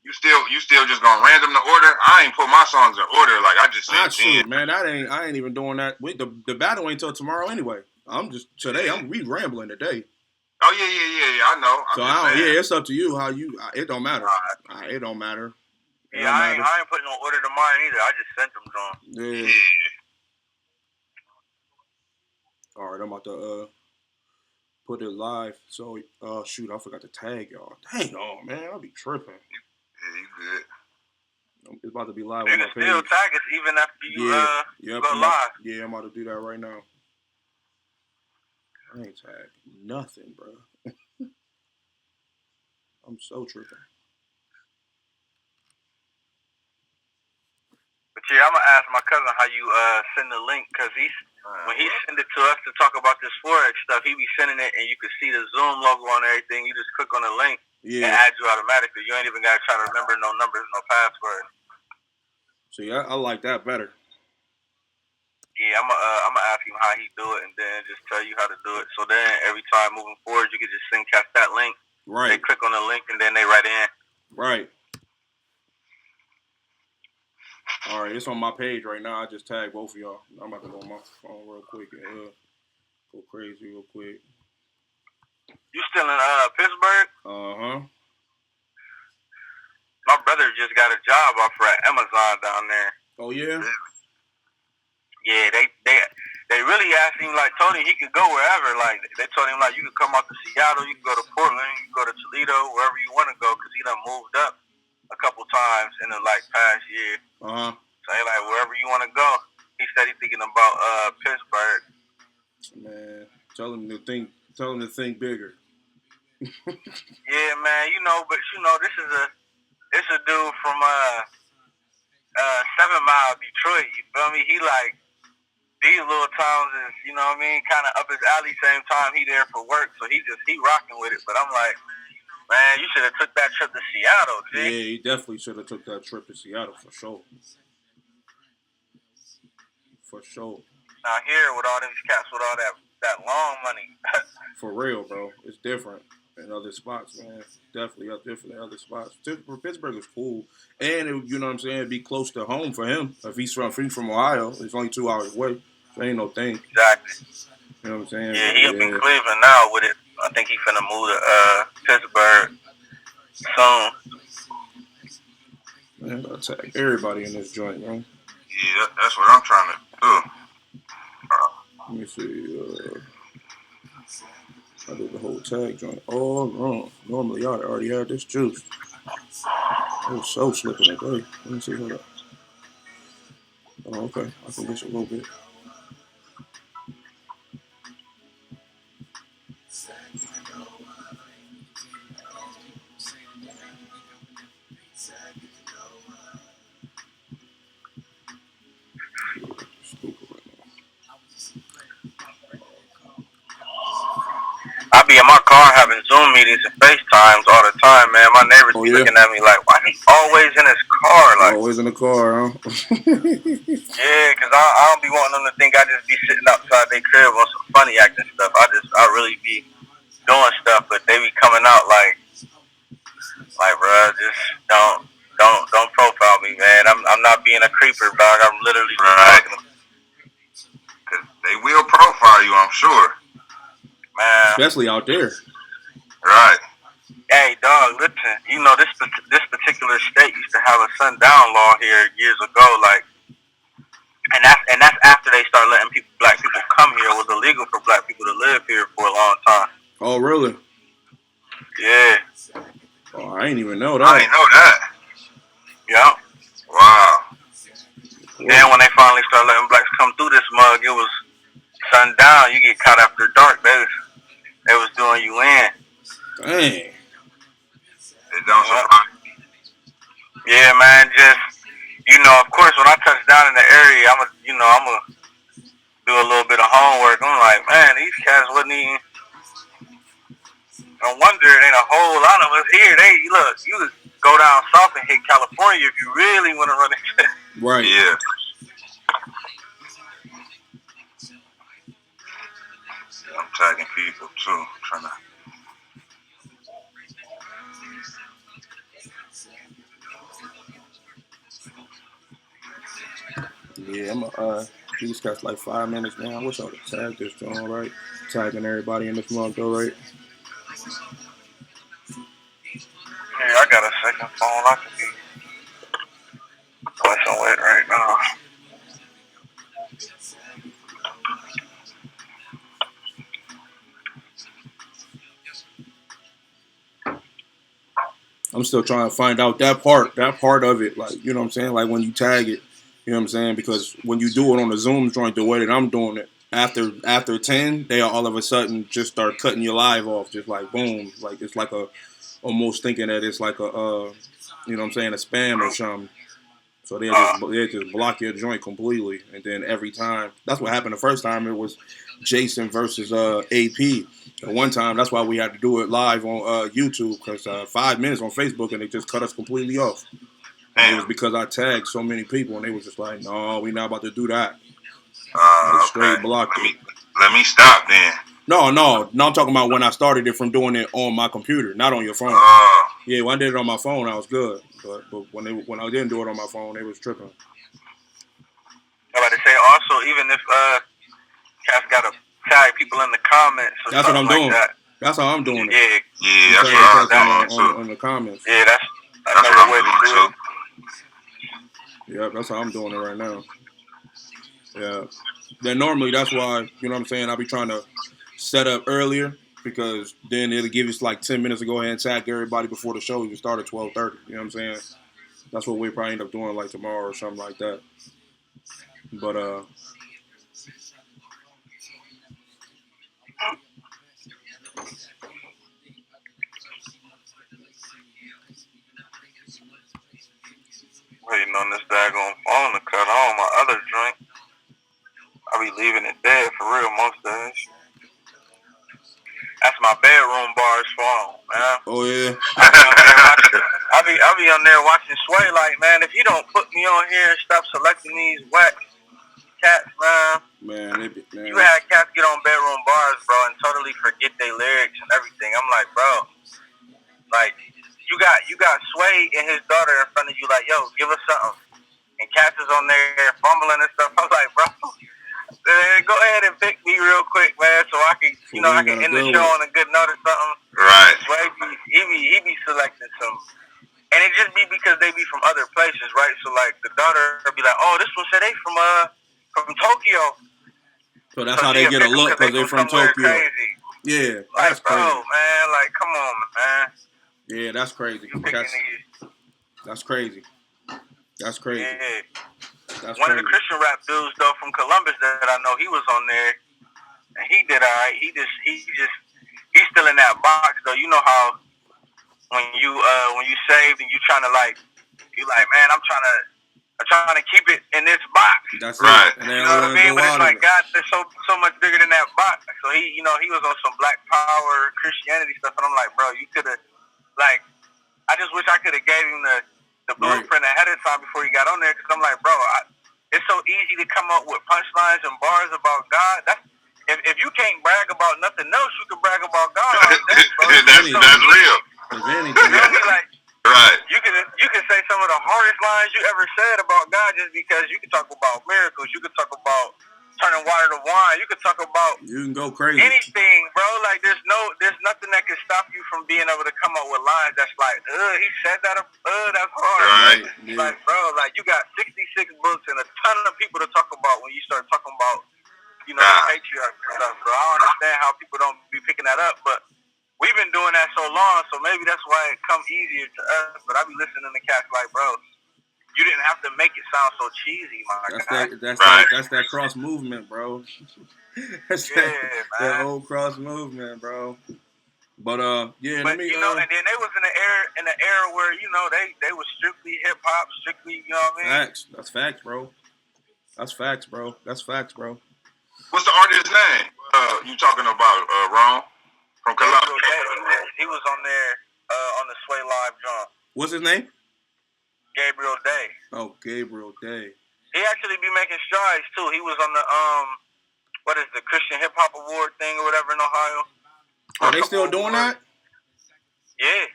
You still just gonna random the order? I ain't put my songs in order. Like I just Ah, sent 10. shoot, man, I ain't even doing that. Wait, the battle ain't till tomorrow anyway. I'm just today. We rambling today. Oh yeah. I know. So I'm just I don't. saying. Yeah, it's up to you how you. It don't matter. Alright. It don't matter. It Yeah, don't matter. I ain't putting no order to mine either. I just sent them to him. Yeah. Yeah. All right, I'm about to put it live. So shoot, I forgot to tag y'all. Dang on, man, I'll be tripping. Yeah, you good. It's about to be live You on can my still page. tag us even after you Yep. go live. Yeah, I'm about to do that right now. I ain't tagged nothing, bro. I'm so tripping. But yeah, I'm gonna ask my cousin how you send the link because when he send it to us to talk about this forex stuff, he be sending it and you can see the Zoom logo on everything. You just click on the link and add you automatically. You ain't even gotta try to remember no numbers, no password. See, I like that better. Yeah, I'm gonna ask him how he do it and then just tell you how to do it. So then every time moving forward, you can just send cast that link. Right. They click on the link and then they write in. Right. All right, it's on my page right now. I just tagged both of y'all. I'm about to go on my phone real quick and go crazy real quick. You still in Pittsburgh? Uh-huh. My brother just got a job offer at Amazon down there. Oh yeah? Yeah, they really asked him, like, told him he could go wherever. Like, they told him, like, you could come out to Seattle, you can go to Portland, you can go to Toledo, wherever you want to go, because he done moved up a couple times in the, like, past year. Uh-huh. So he like, wherever you want to go. He said he's thinking about Pittsburgh. Man, tell him to think bigger. Yeah, man, but this is a dude from 7 Mile, Detroit. You feel me? He like these little towns is, kind of up his alley. Same time he there for work, so he rocking with it. But I'm like, man, you should have took that trip to Seattle, G. Yeah, he definitely should have took that trip to Seattle for sure. For sure. Now here with all these cats with all that long money. For real, bro. It's different in other spots, man. Definitely different in other spots. Pittsburgh is cool, and you know what I'm saying. It'd be close to home for him if he's from Ohio. It's only 2 hours away, so ain't no thing. Exactly. You know what I'm saying? Yeah, he up in Cleveland now with it. I think he finna move to Pittsburgh soon. Man, I gotta tag everybody in this joint, man. Yeah, that's what I'm trying to do. Let me see. I did the whole tag joint all wrong. Normally, I already had this juice. I was so slipping today. Let me see. Hold up. Oh, okay. I can miss a little bit. I be in my car having Zoom meetings and FaceTimes all the time, man. My neighbors be looking at me like, why he always in his car? Like, always in the car, huh? yeah, because I don't be wanting them to think I just be sitting outside their crib on some funny acting stuff. I really be doing stuff, but they be coming out like, bro, just don't profile me, man. I'm not being a creeper, dog. I'm literally just talking. Because they will profile you, I'm sure. Man. Especially out there. Right. Hey, dog, listen. This particular state used to have a sundown law here years ago, like, and that's after they started letting black people come here. It was illegal for black people to live here for a long time. Oh, really? Yeah. Oh, I ain't even know that. I ain't know that. Yeah. Wow. Then when they finally started letting blacks come through this mug, it was sundown. You get caught after dark. They was doing you in. Dang. It don't surprise me. Yeah, man. Just of course, when I touch down in the area, I'm gonna do a little bit of homework. I'm like, man, these cats wasn't even. No wonder it ain't a whole lot of us here. You could go down south and hit California if you really want to run into. Right. Yeah. I'm tagging people too, trying to. Yeah, I'm these cats like 5 minutes now. I wish I would have tagged this joint, right? Tagging everybody in this month, though, right? Yeah, I got a second phone. I could be messing with right now. I'm still trying to find out that part of it. Like, you know what I'm saying? Like when you tag it, you know what I'm saying? Because when you do it on the Zoom joint, the way that I'm doing it, after 10, they all of a sudden just start cutting your live off, just like boom, like it's like a almost thinking that it's like a you know what I'm saying, a spam or something. So they just block your joint completely, and then every time that's what happened the first time. It was Jason versus AP. At one time, that's why we had to do it live on YouTube because 5 minutes on Facebook and they just cut us completely off. And it was Damn. because I tagged so many people, and they was just like, "No, we not about to do that." They Okay. straight blocked it. Let me stop then. No, I'm talking about when I started it from doing it on my computer, not on your phone. Yeah, when I did it on my phone, I was good. But when I didn't do it on my phone, they was tripping. I'm about to say also, even if cats gotta tag people in the comments or That's what I'm something like doing. that. That's how I'm doing it. Yeah, that's what I'm doing too. On the comments. Yeah, that's That's what another I'm way to doing do it. too. Yeah, that's how I'm doing it right now. Yeah. Then normally that's why, you know what I'm saying, I'll be trying to set up earlier because then it'll give us like 10 minutes to go ahead and tag everybody before the show even start at 12:30. You know what I'm saying? That's what we probably end up doing like tomorrow or something like that. But Waiting on this daggone phone to cut on my other joint. I be leaving it dead for real most days. That's my bedroom bar's phone, man. oh yeah. I be on there watching Sway like, man, if you don't put me on here and stop selecting these whack cats, man. Man, You had cats get on bedroom bars, bro, and totally forget their lyrics and everything. I'm like, bro, like you got Sway and his daughter in front of you, like, yo, give us something. And Cass is on there fumbling and stuff. I'm like, bro, go ahead and pick me real quick, man, so I can, I can end the show on a good note or something. Right. Sway, he be selecting some, and it just be because they be from other places, right? So like the daughter will be like, oh, this one said they from Tokyo. So that's how they get a look because they're from Tokyo. Crazy. Yeah, like, that's crazy. Bro, man, like, come on, man. Yeah, that's crazy. That's crazy. That's crazy. Yeah. That's One crazy. of the Christian rap dudes though from Columbus that I know, he was on there and he did alright. He's still in that box though. You know how when you save and you trying to like, man, I'm trying to keep it in this box. That's right. It. You know what I mean? But it's like God, there's so much bigger than that box. So he was on some Black Power Christianity stuff, and I'm like, bro, you could have, like, I just wish I could have gave him the blueprint ahead of time before he got on there. Because I'm like, bro, it's so easy to come up with punchlines and bars about God. That's if you can't brag about nothing else, you can brag about God. That's real. If anything, you know what I mean? Like, right. You can say some of the hardest lines you ever said about God just because you can talk about miracles. You can talk about turning water to wine. You can talk about you can go crazy. Anything, bro. Like there's nothing that can stop you from being able to come up with lines that's like, he said that, that's hard. Right. Yeah. Like, bro, like you got 66 books and a ton of people to talk about when you start talking about, the patriarchy and stuff. So I don't understand how people don't be picking that up, but we've been doing that so long, so maybe that's why it come easier to us. But I be listening to cats like, bro, you didn't have to make it sound so cheesy, my That's that cross movement, bro. That old cross movement, bro. But yeah, but, and then they was in the era where they was strictly hip hop, strictly, you know what I mean? Facts. That's facts, bro. That's facts, bro. What's the artist's name? You talking about Ron from Columbus? He was on there on the Sway Live John. What's his name? Gabriel Day. Oh, Gabriel Day. He actually be making strides too. He was on the what is the Christian Hip Hop Award thing or whatever in Ohio. Are they still doing that? Yeah.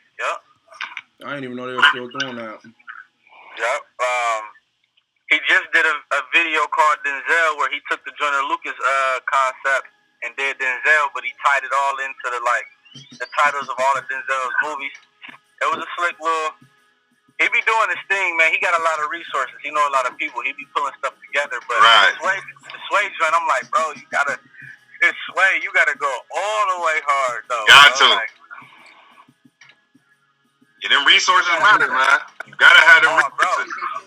I didn't even know they were still doing that. Yep. He just did a video called Denzel, where he took the Joyner Lucas concept and did Denzel, but he tied it all into the titles of all of Denzel's movies. It was a slick little. He be doing his thing, man. He got a lot of resources. He know a lot of people. He be pulling stuff together. But the Sway joint, I'm like, bro, it's Sway. You gotta go all the way hard, though. Got to. Like, yeah, them resources matter, man. You gotta have them resources. Bro.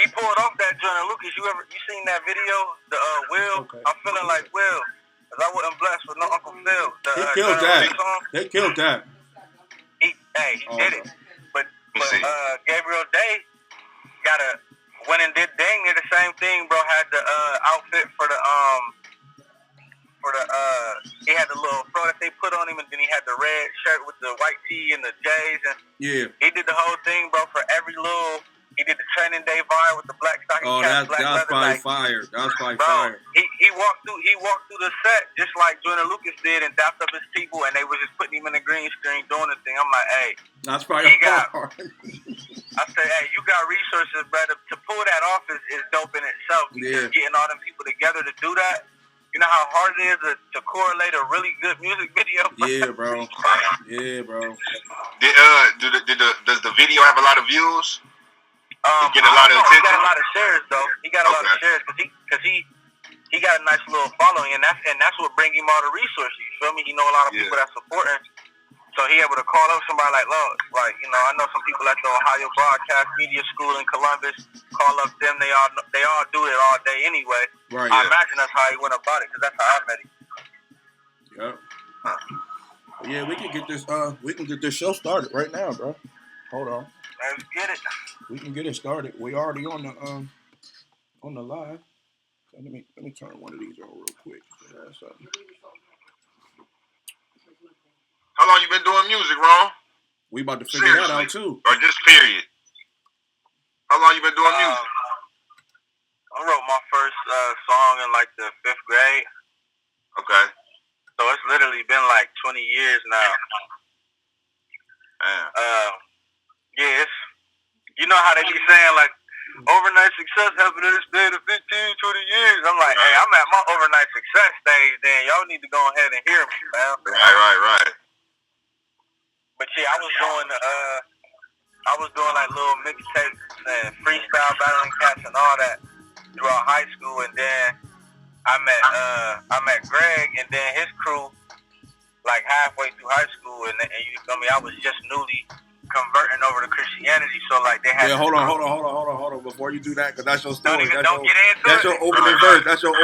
He pulled off that Joyner Lucas. You seen that video? The Will? Okay. I'm feeling like Will, cause I wasn't blessed with no Uncle Phil. They killed that. They killed that. He did it. But Gabriel Day went and did dang near the same thing, bro. Had the outfit for the he had the little fro that they put on him, and then he had the red shirt with the white tee and the J's, and he did the whole thing, bro. For every little. He did the training day vibe with the black stocking cap, black leather. That was fire. That was fire. He walked through the set just like Joyner Lucas did and dapped up his people, and they was just putting him in the green screen doing the thing. I'm like, hey, that's probably hard. I said, hey, you got resources, brother. To pull that off is dope in itself. Because getting all them people together to do that. You know how hard it is to correlate a really good music video? Yeah, bro. Yeah, bro. Does the video have a lot of views? Get a lot of attention. He got a lot of shares though. He got a lot of shares because he got a nice little following, and that's what bring him all the resources. You feel me? He know a lot of people that support him, so he able to call up somebody like, look, like I know some people at the Ohio Broadcast Media School in Columbus. Call up them. They all do it all day anyway. Right. I imagine that's how he went about it because that's how I met him. Yep. Yeah, we can get this. We can get this show started right now, bro. Hold on. Let's get it. We can get it started. We already on the live. So let me turn one of these on real quick. How long you been doing music, Ron? We about to figure that out too. Or just period. How long you been doing music? I wrote my first song in like the 5th grade. Okay. So it's literally been like 20 years now. Yeah, you know how they be saying, like, overnight success happened in this day to 15, 20 years. I'm like, hey, I'm at my overnight success stage, then y'all need to go ahead and hear me, man. Right. But yeah, I was doing like little mixtapes and freestyle battling cats and all that throughout high school, and then I met Greg and then his crew like halfway through high school, and you feel me, I was just newly converting over to Christianity, so like they had. Yeah, hold on. Before you do that, because that's your story. That's your opening verse. That's your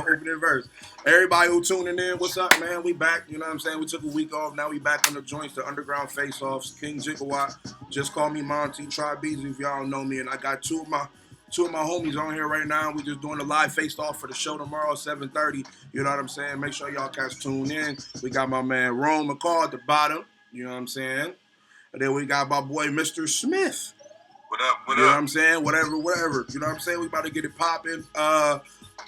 opening verse. Everybody who tuning in, what's up, man? We back. You know what I'm saying? We took a week off. Now we back on the joints, the underground face-offs. King Gigawatt. Just call me Monty. Try Beezy if y'all don't know me. And I got two of my homies on here right now. We just doing the live face-off for the show tomorrow, 7:30. You know what I'm saying? Make sure y'all guys tune in. We got my man Rome McCall at the bottom. You know what I'm saying? And then we got my boy Mr. Smith. What up? You know what I'm saying? Whatever. You know what I'm saying? We about to get it popping. I'm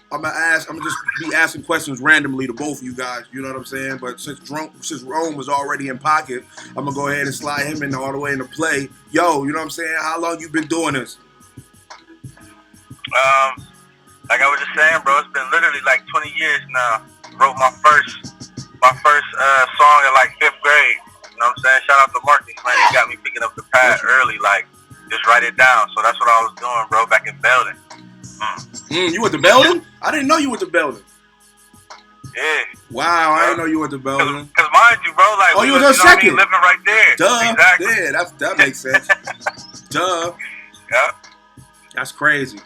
gonna just be asking questions randomly to both of you guys. You know what I'm saying? But since Rome was already in pocket, I'm gonna go ahead and slide him in all the way into play. Yo, you know what I'm saying? How long you been doing this? Like I was just saying, bro, it's been literally like 20 years now. Wrote my first song in like 5th grade. You know what I'm saying? Shout out to Marcus, man. He got me picking up the pad early, like, just write it down. So that's what I was doing, bro, back in Belden. You went to Belden? I didn't know you went to Belden. Yeah. Wow, I didn't know you went to Belden. Because mind you, bro, like, you was a second. Living right there. Duh. Exactly. Yeah, that makes sense. Duh. Yeah. That's crazy.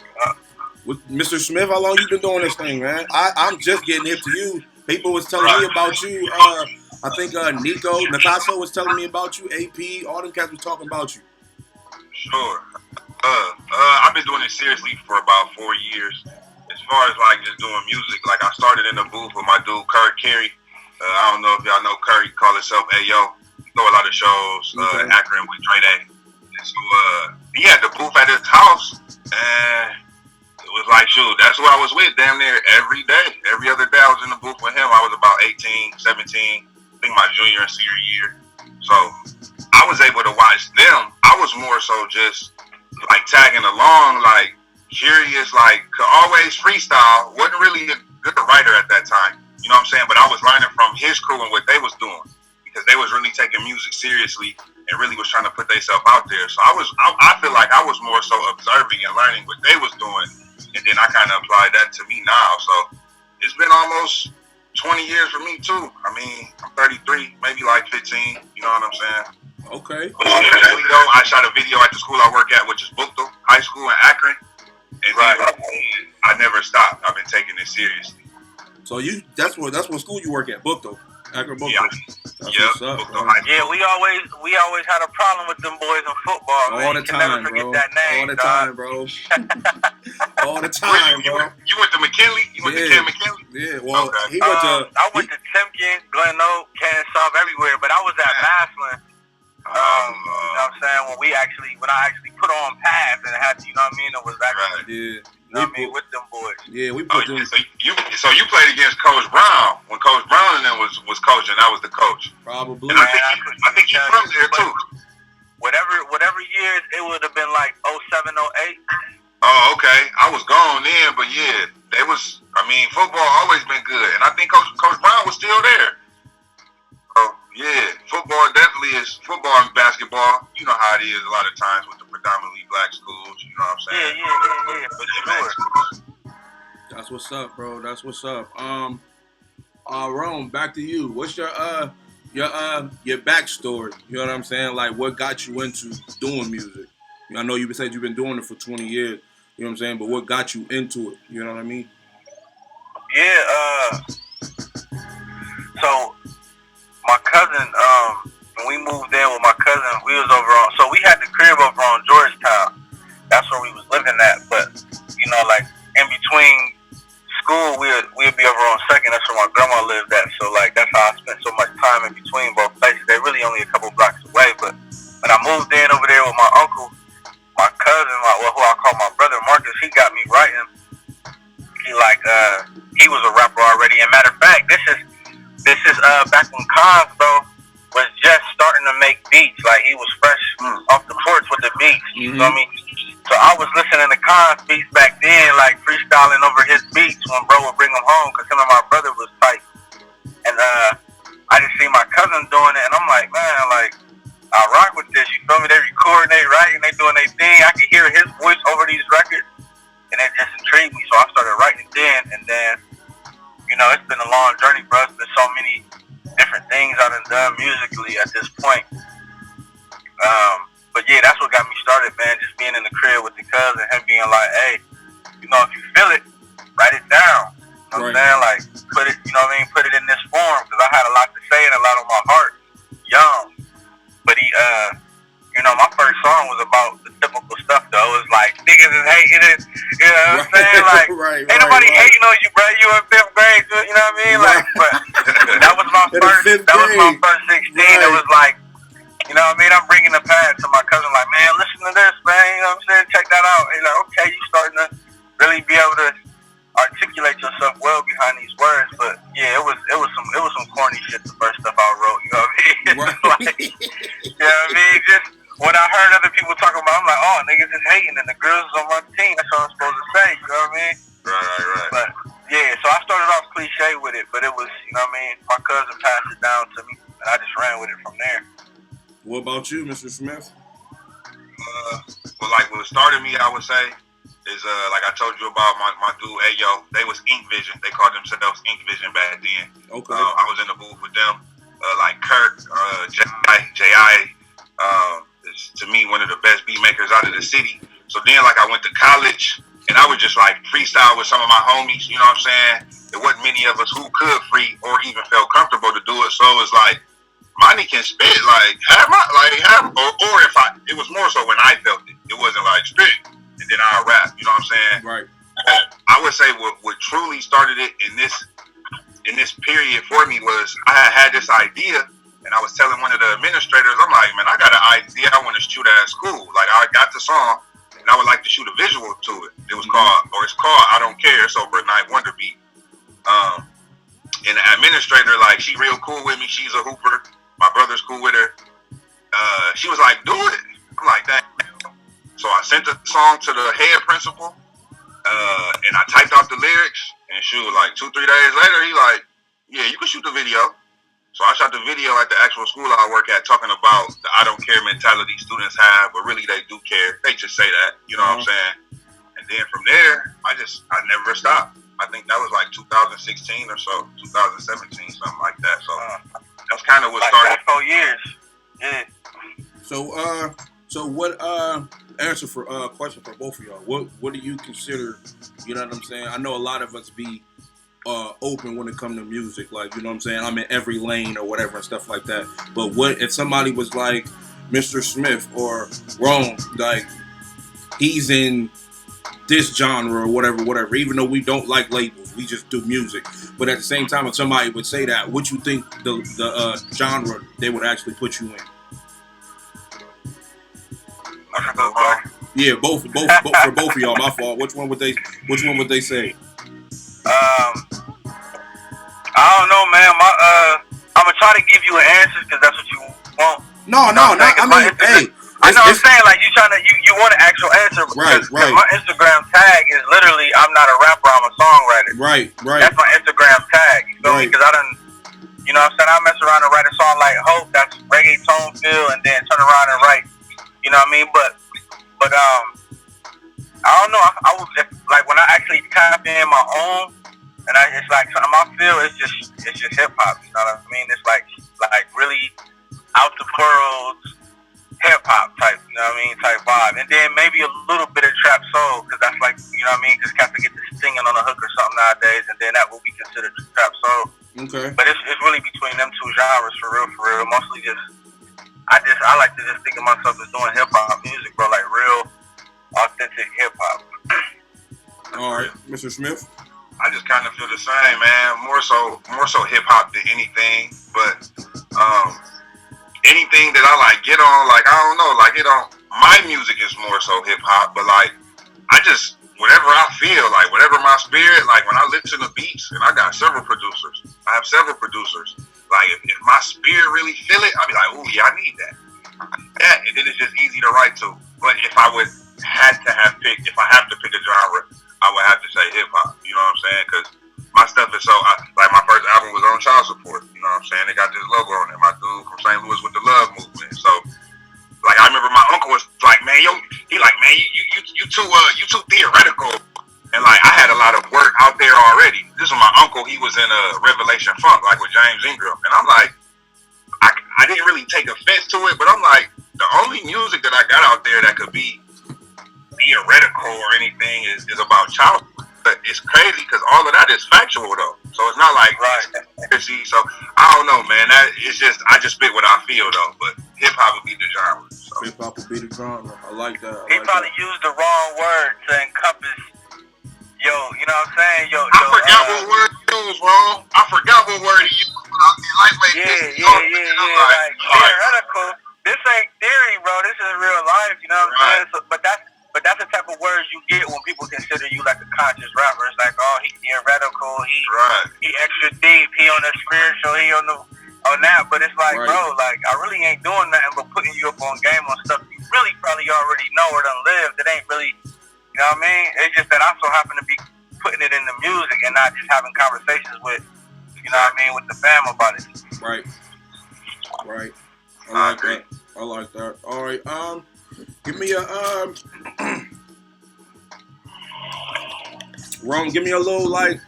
With Mr. Smith, how long you been doing this thing, man? I'm just getting hip to you. People was telling me about you. I think Nicasso was telling me about you. AP, all them cats was talking about you. Sure. I've been doing it seriously for about 4 years. As far as like just doing music, like I started in the booth with my dude Curry Carey. I don't know if y'all know Curry, call himself Ayo. He throw a lot of shows, Akron with Dre Day. And so he had the booth at his house, and it was like, shoot, that's who I was with damn near every day. Every other day I was in the booth with him. I was about 18, 17. I think my junior and senior year. So I was able to watch them. I was more so just like tagging along, like curious, like could always freestyle. Wasn't really a good writer at that time. You know what I'm saying? But I was learning from his crew and what they was doing because they was really taking music seriously and really was trying to put themselves out there. So I feel like I was more so observing and learning what they was doing, and then I kind of applied that to me now. So it's been almost 20 years for me too. I mean, I'm 33, maybe like 15. You know what I'm saying? Okay. Though, I shot a video at the school I work at, which is Bookto High School in Akron, and I never stopped. I've been taking it seriously. So that's what school you work at, Bookto, Akron Bookto. Yeah. That's what's up, bro. Yeah, we always had a problem with them boys in football. All the time, bro. All the time, bro. All the time, bro. You went to McKinley? You went to Ken McKinley? Yeah, well, he went to... I went to Timken, Glen Oak, Kennesaw, everywhere, but I was at Massillon. You know what I'm saying? When I actually put on pads and had to, you know what I mean? It was actually, you know what I mean, with them boys. Yeah, we put them. So you played against Coach Brown when Coach Brown and then was coaching. That was the coach. Probably. And I think he's from there too. Whatever years, it would have been like 07, 08. Oh, okay. I was gone then, but yeah, they was. I mean, football always been good, and I think Coach Brown was still there. So yeah, football definitely is football and basketball. You know how it is a lot of times with the predominantly black schools. You know what I'm saying? Yeah, for sure. That's what's up, bro. That's what's up. Rome, back to you. What's your backstory? You know what I'm saying? Like, what got you into doing music? I know you said you've been doing it for 20 years. You know what I'm saying? But what got you into it? You know what I mean? Yeah. So my cousin, when we moved in with my cousin, we was over on. So we had the crib over on Georgetown. That's where we was living at. But you know, like in between school, we'd be over on Second. That's where my grandma lived at. So like that's how I spent so much time in between both places. They're really only a couple blocks away. But when I moved in over there with my uncle, my cousin, who I call my brother Marcus, he got me writing. He was a rapper already. And matter of fact, this is back when Cosmo was just starting to make beats. Like he was fresh off the porch with the beats. You know what I mean? So I was listening to Cons beats back then, like freestyling over his beats when bro would bring them home, because him and my brother was tight. And I just see my cousin doing it, and I'm like, man, like I rock with this. You feel me? They recording, they writing, they doing their thing. I could hear his voice over these records, and it just intrigued me. So I started writing then, and then, you know, it's been a long journey, bro. It's been so many different things I done musically at this point. But yeah, that's what got me started, man. Just being in the crib with the cousin, him being like, hey, you know, if you feel it, write it down. You know what I'm saying? Like, put it, you know what I mean? Put it in this form, because I had a lot to say and a lot on my heart, young. But he, you know, my first song was about the typical stuff, though. It was like, niggas is hating it. You know what I'm saying? Like, ain't nobody hating on you, bro. You in 5th grade, you know what I mean? Like, but that was my first 16. It was like, you know what I mean? I'm bringing the pad to my cousin, like, man, listen to this, man. You know what I'm saying? Check that out. He's like, okay, you starting to really be able to articulate yourself well behind these words. But yeah, it was some corny shit. The first stuff I wrote, you know what I mean? Like, you know what I mean? Just when I heard other people talking about, I'm like, oh, niggas is hating, and the girls on my team. That's what I'm supposed to say. You know what I mean? Right. But yeah, so I started off cliche with it, but it was, you know what I mean? My cousin passed it down to me, and I just ran with it from there. What about you, Mr. Smith? Well, like what started me, I would say, is like I told you about my dude Ayo. They was Ink Vision. They called themselves Ink Vision back then. Okay. I was in the booth with them. Like Kirk, J.I. Is to me one of the best beat makers out of the city. So then, like, I went to college, and I would just like freestyle with some of my homies. You know what I'm saying? There wasn't many of us who could free or even felt comfortable to do it. So it was like, Money can spit, like or if it was more so when I felt it. It wasn't like spit and then I rap. You know what I'm saying? Right. I would say what truly started it in this period for me was I had this idea, and I was telling one of the administrators, I'm like, man, I got an idea I want to shoot at school. Like, I got the song, and I would like to shoot a visual to it. It's called I Don't Care. It's over a Night Wonder beat. And the administrator, like, she real cool with me. She's a hooper. My brother's cool with her. She was like, do it. I'm like, that. So I sent the song to the head principal, and I typed out the lyrics, and shoot, like 2-3 days later, he like, yeah, you can shoot the video. So I shot the video at the actual school I work at, talking about the I don't care mentality students have, but really they do care. They just say that, you know what I'm saying? And then from there, I never stopped. I think that was like 2016 or so, 2017, something like that. So that's kind of what started. 4 years. Yeah. So what answer for question for both of y'all. What do you consider, you know what I'm saying? I know a lot of us be open when it comes to music, like, you know what I'm saying, I'm in every lane or whatever and stuff like that. But what if somebody was like Mr. Smith or Rome, like he's in this genre or whatever, even though we don't like labels, we just do music. But at the same time, if somebody would say that, what you think the genre they would actually put you in? Yeah, both for both of y'all. My fault. Which one would they say? I don't know, man. I'm gonna try to give you an answer because that's what you want. No. I mean, hey. I know what I'm saying, like you want an actual answer. Right. My Instagram tag is literally I'm not a rapper, I'm a songwriter. Right. That's my Instagram tag. You feel me? Because I done, you know what I'm saying, I mess around and write a song like Hope, that's reggaeton feel, and then turn around and write, you know what I mean? But I don't know. I was like when I actually tap in my own, and it's like something I feel. It's just hip hop. You know what I mean? It's like really out the world hip hop type. You know what I mean? Type vibe, and then maybe a little bit of trap soul because that's like, you know what I mean? Because cats get this singing on a hook or something nowadays, and then that will be considered trap soul. Okay. But it's really between them two genres for real. Mostly just I like to just think of myself as doing hip hop music, bro, like real authentic hip hop. All right, Mr. Smith. I just kind of feel the same, man. More so hip hop than anything. But anything that I like get on, like I don't know, like it on. My music is more so hip hop, but like I just whatever I feel, like whatever my spirit, like when I listen to beats, and I got several producers. I have several producers. Like if my spirit really feel it, I'll be like, oh yeah, I need that. And then it's just easy to write to. But if I have to pick a genre, I would have to say hip hop. You know what I'm saying? Because my stuff is so like my first album was on child support. You know what I'm saying? They got this logo on it. My dude from St. Louis with the Love Movement. So like I remember my uncle was like, man, you too theoretical. And like I had a lot of work out there already. This was my uncle. He was in a Revelation Funk, like with James Ingram. And I'm like, I didn't really take offense to it, but I'm like, the only music that I got out there that could be theoretical or anything is about childhood. But it's crazy because all of that is factual though. So it's not like so I don't know, man. That it's just I just spit what I feel though. But hip hop would be the genre. So. Hip hop would be the genre. I like that. He probably used the wrong word to encompass. Yo, you know what I'm saying? I forgot what word he used, bro. I forgot what word he used. Yeah. Like theoretical. This ain't theory, bro. This is real life. You know what I'm saying? So, but that's the type of words you get when people consider you like a conscious rapper. It's like, oh, he theoretical. He extra deep. He on the spiritual. He on that. But it's like, bro, like I really ain't doing nothing but putting you up on game on stuff you really probably already know or done lived. It ain't really. You know what I mean? It's just that I so happen to be putting it in the music and not just having conversations with, you know what I mean, with the fam about it. Right. I like that. All right. Give me Ron, give me a little like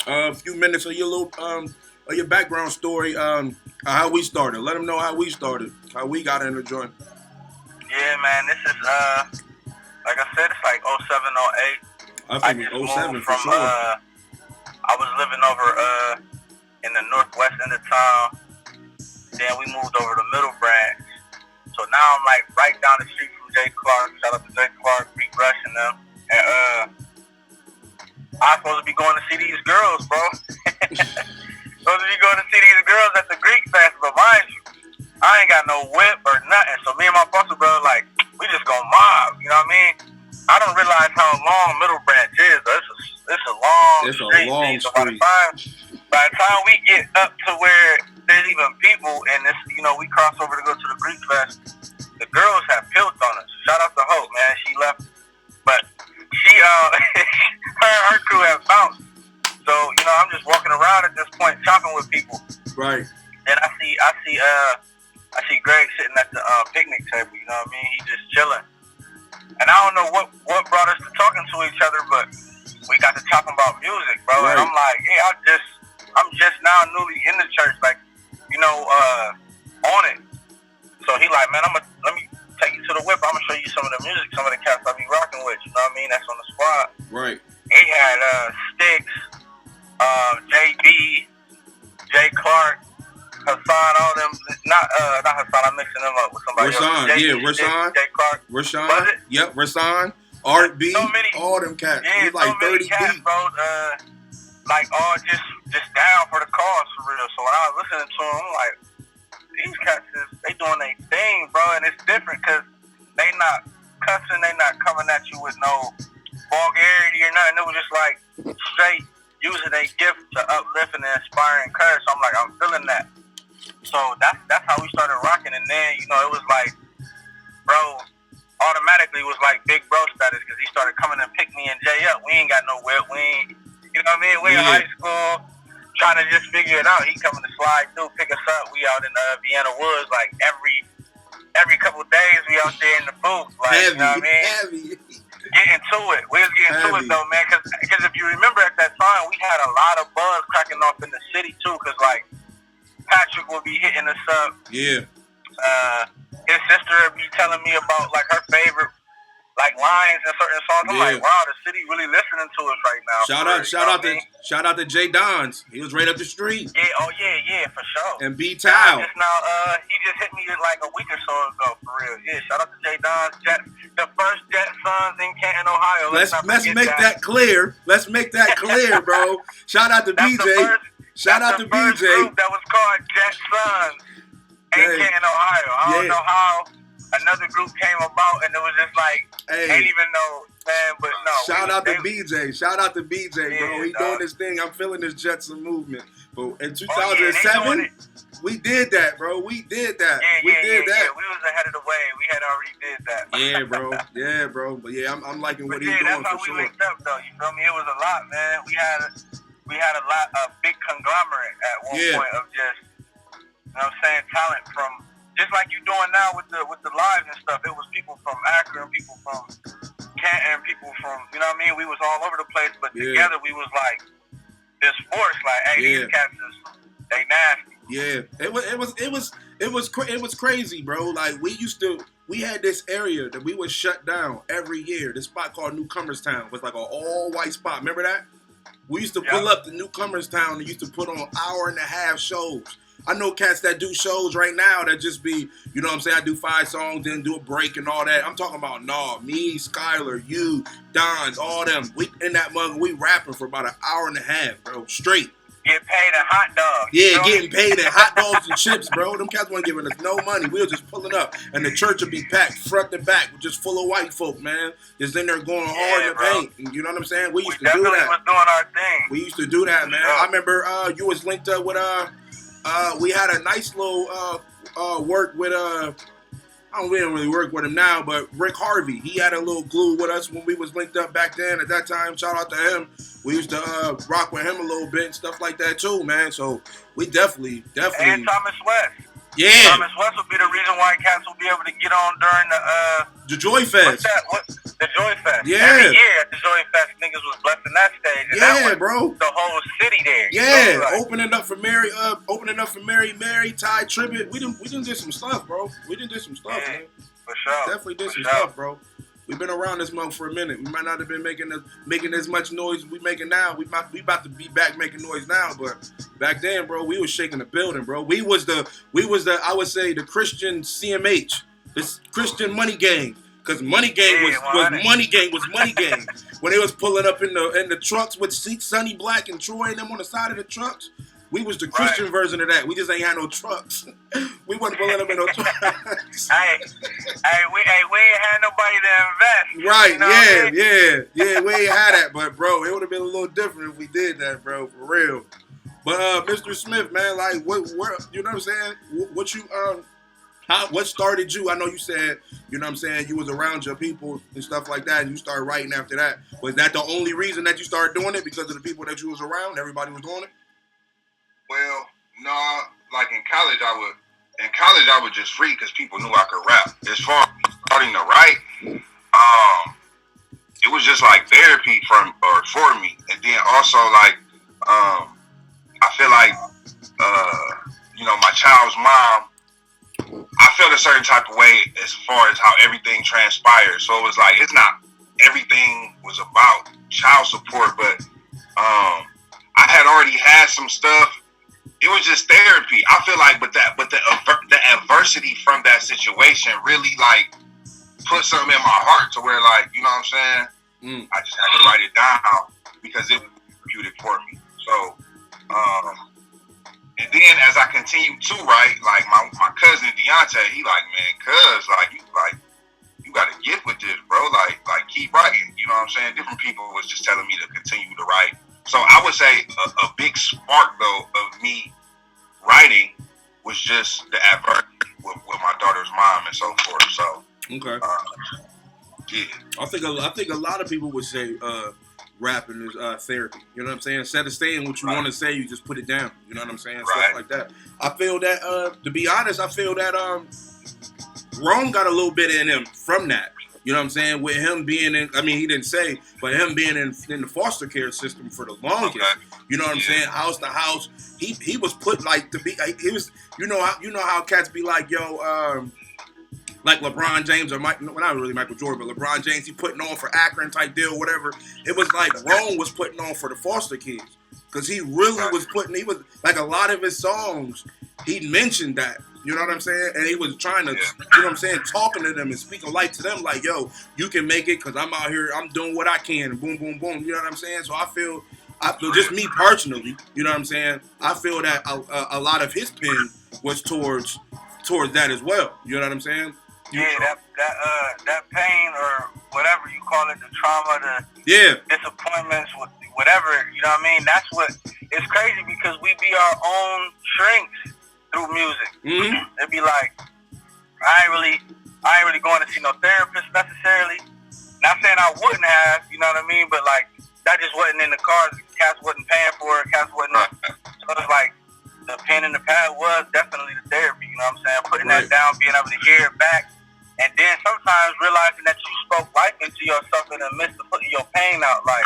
a few minutes of your little of your background story. How we started. Let them know how we started. How we got in the joint. Yeah, man. This is like I said, it's like 07, 08. I think it's 07 for sure. I was living over in the northwest end of town. Then we moved over to Middle Branch. So now I'm like right down the street from Jay Clark. Shout out to Jay Clark, Big Rush and them. And I'm supposed to be going to see these girls, bro. Supposed to be going to see these girls at the Greek Fest, but mind you, I ain't got no whip or nothing. So me and my foster brother, like, we just gonna mob, you know what I mean? I don't realize how long Middle Branch is. It's a long street. So by the time we get up to where there's even people and this, you know, we cross over to go to the Greek Fest, the girls have pilled on us. Shout out to Hope, man. She left, but she people. Right. And I see Greg sitting at the picnic table. You know what I mean? He just chilling. And I don't know what brought us to talking to each other, but we got to talking about music, bro. Right. And I'm like, yeah, I'm just now newly in the church, like, you know, on it. So he like, man, let me take you to the whip. I'm gonna show you some of the music, some of the cats I be rocking with. You know what I mean? That's on the squad. Right. He had Sticks, JB, Jay Clark, Hassan, all them. Not Hassan. I'm mixing them up with somebody Rashawn, else. Rashawn. Jay Clark. Rashawn. Yep, Rashawn. Art B. So many, all them cats. Yeah, He's like so 30 cats, deep. bro. Like all just down for the cause for real. So when I was listening to them, I'm like, these cats they doing their thing, bro, and it's different because they not cussing, they not coming at you with no vulgarity or nothing. It was just like straight using their gift to uplift and inspire and encourage. So I'm like, I'm feeling that. So that's how we started rocking, and then it was like, bro, automatically was like big bro status because he started coming and pick me and Jay up. We ain't got no whip, we ain't, you know what I mean? We in high school trying to just figure it out. He coming to slide through, pick us up. We out in Vienna Woods like every couple of days. We out there in the booth, like heavy, you know what I mean? Heavy. Getting to it. We was getting to it though, man. Because if you remember at that time, we had a lot of buzz cracking off in the city too. Because like Patrick would be hitting us up. Yeah. His sister would be telling me about like her favorite like lines and certain songs. I'm like, wow, the city really listening to us right now. Shout out to Jay Dons. He was right up the street. Yeah, yeah, for sure. And B Tao. Just now, he just hit me like a week or so ago, for real. Yeah, shout out to Jay Dons, the first Jet Sons in Canton, Ohio. Let's make that clear. Let's make that clear, bro. Shout out to BJ. Shout out to BJ. Group that was called Jet Sons in Canton, Ohio. I don't know how another group came about, and it was just like, ain't even know, man, but no. Shout out to BJ. Shout out to BJ, bro. Yeah, he doing his thing. I'm feeling this Jetson movement. But in 2007, we did that, bro. We did that. We did that. Yeah, we was ahead of the wave. We had already did that. Yeah, bro. Yeah, bro. But yeah, I'm liking what he's doing that's how for sure. we linked up, though. You feel me? It was a lot, man. We had a big conglomerate at one point of just, you know what I'm saying, talent from, just like you doing now with the lives and stuff. It was people from Akron, people from Canton, people from, you know what I mean? We was all over the place, but together we was like this force. Like, hey, these cats they nasty. Yeah, it was crazy, bro. Like we had this area that we would shut down every year. This spot called Newcomers Town was like an all white spot. Remember that? We used to pull up to Newcomers Town and used to put on 1.5-hour shows. I know cats that do shows right now that just be, you know what I'm saying, I do 5 songs, then do a break and all that. I'm talking about, me, Skylar, you, Dons, all them. We in that mug, we rapping for about 1.5 hours, bro, straight. Getting paid a hot dog. Yeah, getting paid at hot dogs and chips, bro. Them cats weren't giving us no money. We were just pulling up, and the church would be packed front to back, just full of white folk, man. Just in there going hard in the paint. And you know what I'm saying? We used to do that. Was doing our thing. We used to do that, man. I remember you was linked up with we had a nice little work with we don't really work with him now, but Rick Harvey, he had a little glue with us when we was linked up back then. At that time, shout out to him. We used to rock with him a little bit and stuff like that too, man. So we definitely. And Thomas West. Yeah. Thomas West would be the reason why cats will be able to get on during the Joy Fest. The Joy Fest. Yeah. Every year at the Joy Fest, niggas was blessing that stage. And that bro. The whole city there. Yeah, like, opening up for Mary, Ty Tribbett. We didn't do some stuff, bro. We didn't do some stuff, man. For sure. Definitely did some stuff, bro. We've been around this month for a minute. We might not have been making as much noise we making now. We about to be back making noise now, but back then, bro, we was shaking the building, bro. We was the I would say the Christian CMH, this Christian Money Gang, because Money Gang was Money Gang. When they was pulling up in the trucks with Sonny Black and Troy and them on the side of the trucks. We was the Christian version of that. We just ain't had no trucks. We wasn't pulling up in no trucks. Hey, we ain't had nobody to invest. Right, you know yeah. We ain't had that, but bro, it would have been a little different if we did that, bro, for real. But Mr. Smith, man, like what you know what I'm saying? What you what started you? I know you said, you know what I'm saying, you was around your people and stuff like that, and you started writing after that. Was that the only reason that you started doing it? Because of the people that you was around? Everybody was doing it? Well, No, like in college, I would just free because people knew I could rap. As far as starting to write, it was just like therapy for me, and then also like I feel like my child's mom. I felt a certain type of way as far as how everything transpired. So it was like it's not everything was about child support, but I had already had some stuff. It was just therapy. I feel like, but the adversity from that situation really like put something in my heart to where like you know what I'm saying. I just had to write it down because it was therapeutic for me. So, and then as I continued to write, like my cousin Deontay, he like, man, cuz you got to get with this, bro. Like keep writing. You know what I'm saying? Different people was just telling me to continue to write. So I would say a big spark though of me writing was just the adversity with my daughter's mom and so forth. So okay, yeah. I think a lot of people would say rapping is therapy. You know what I'm saying? Instead of saying what you want to say, you just put it down. You know what I'm saying? Right. Stuff like that. I feel that. To be honest, I feel that Rome got a little bit in him from that. You know what I'm saying? With him being in, I mean, he didn't say, but him being in the foster care system for the longest. Okay. You know what I'm saying? House to house. He was put like to be. He was. You know how cats be like, yo. Like LeBron James or not really Michael Jordan, but LeBron James, he putting on for Akron type deal, whatever. It was like Rome was putting on for the foster kids. Because he really was he was, like a lot of his songs, he mentioned that. You know what I'm saying? And he was trying to, you know what I'm saying, talking to them and speaking light to them like, yo, you can make it because I'm out here, I'm doing what I can, and boom, boom, boom. You know what I'm saying? So I feel just me personally, you know what I'm saying? I feel that a lot of his pen was towards that as well. You know what I'm saying? Yeah, that pain or whatever you call it, the trauma, the disappointments, whatever, you know what I mean? That's what, it's crazy because we be our own shrinks through music. Mm-hmm. It'd be like, I ain't really going to see no therapist necessarily. Not saying I wouldn't have, you know what I mean? But like, that just wasn't in the cards. Cats wasn't paying for it. Cats wasn't, so it's like, the pen and the pad was definitely the therapy, you know what I'm saying? Putting that down, being able to hear it back. And then sometimes realizing that you spoke life into yourself in the midst of putting your pain out. Like,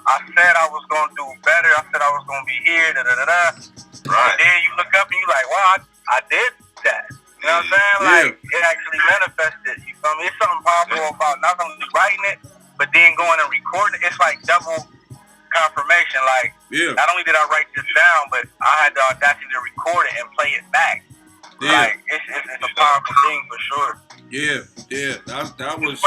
I said I was going to do better. I said I was going to be here, da-da-da-da. Right. And then you look up and you like, wow, I did that. You know what I'm saying? Like, it actually manifested. You feel me? It's something powerful about not only writing it, but then going and recording it. It's like double confirmation. Like, not only did I write this down, but I had the audacity to record it and play it back. Like, it's a powerful thing for sure. That was.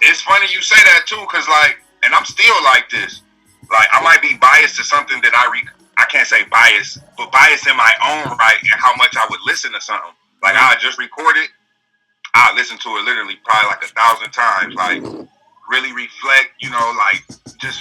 It's funny you say that too, cause like, and I'm still like this. Like, I might be biased to something that I can't say biased, but biased in my own right, and how much I would listen to something. Like, I just recorded, I listen to it literally probably like 1,000 times. Like, really reflect, you know, like just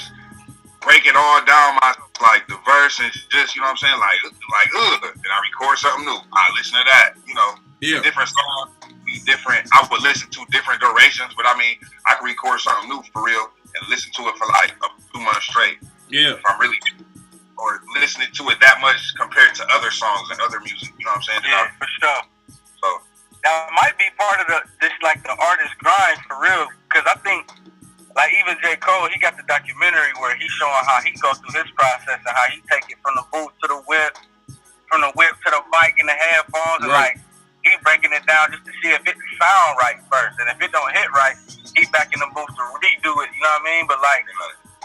break it all down, like the verse and just, you know what I'm saying, like then I record something new. I listen to that, you know. Different songs be different. I would listen to different durations, but I mean, I can record something new for real and listen to it for like 2 months straight. If I'm really or listening to it that much compared to other songs and other music, you know what I'm saying? For sure. So that might be part of the artist grind for real, because I think. Like even J. Cole, he got the documentary where he's showing how he goes through his process and how he take it from the booth to the whip, from the whip to the mic and the headphones, and like he breaking it down just to see if it sound right first, and if it don't hit right, he back in the booth to redo it. You know what I mean? But like,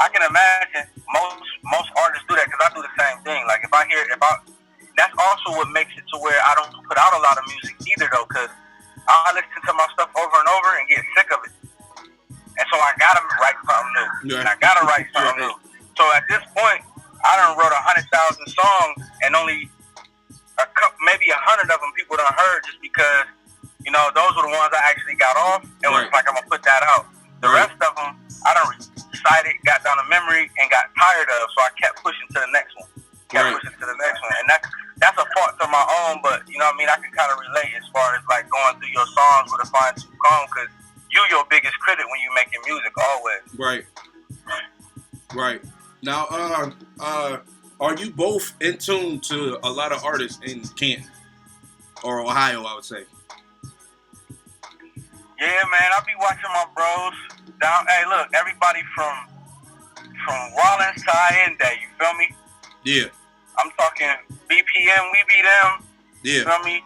I can imagine most artists do that because I do the same thing. Like that's also what makes it to where I don't put out a lot of music either though, because I listen to my stuff over and over and get sick of it. And so I gotta write something new. And I gotta write something new. So at this point, I done wrote 100,000 songs, and only maybe 100 of them people done heard just because, you know, those were the ones I actually got off, and was like, I'm gonna put that out. The rest of them, I done recited, got down to memory, and got tired of, so I kept pushing to the next one. And that's a fault to my own, but, you know what I mean, I can kind of relate as far as, like, going through your songs with a fine-tooth comb, because you your biggest critic when you making music always. Right. Now, Are you both in tune to a lot of artists in Canton or Ohio? I would say. Yeah, man, I be watching my bros down. Hey, look, everybody from Rollins to Allende, you feel me? Yeah. I'm talking BPM, we be them. Yeah. You feel me?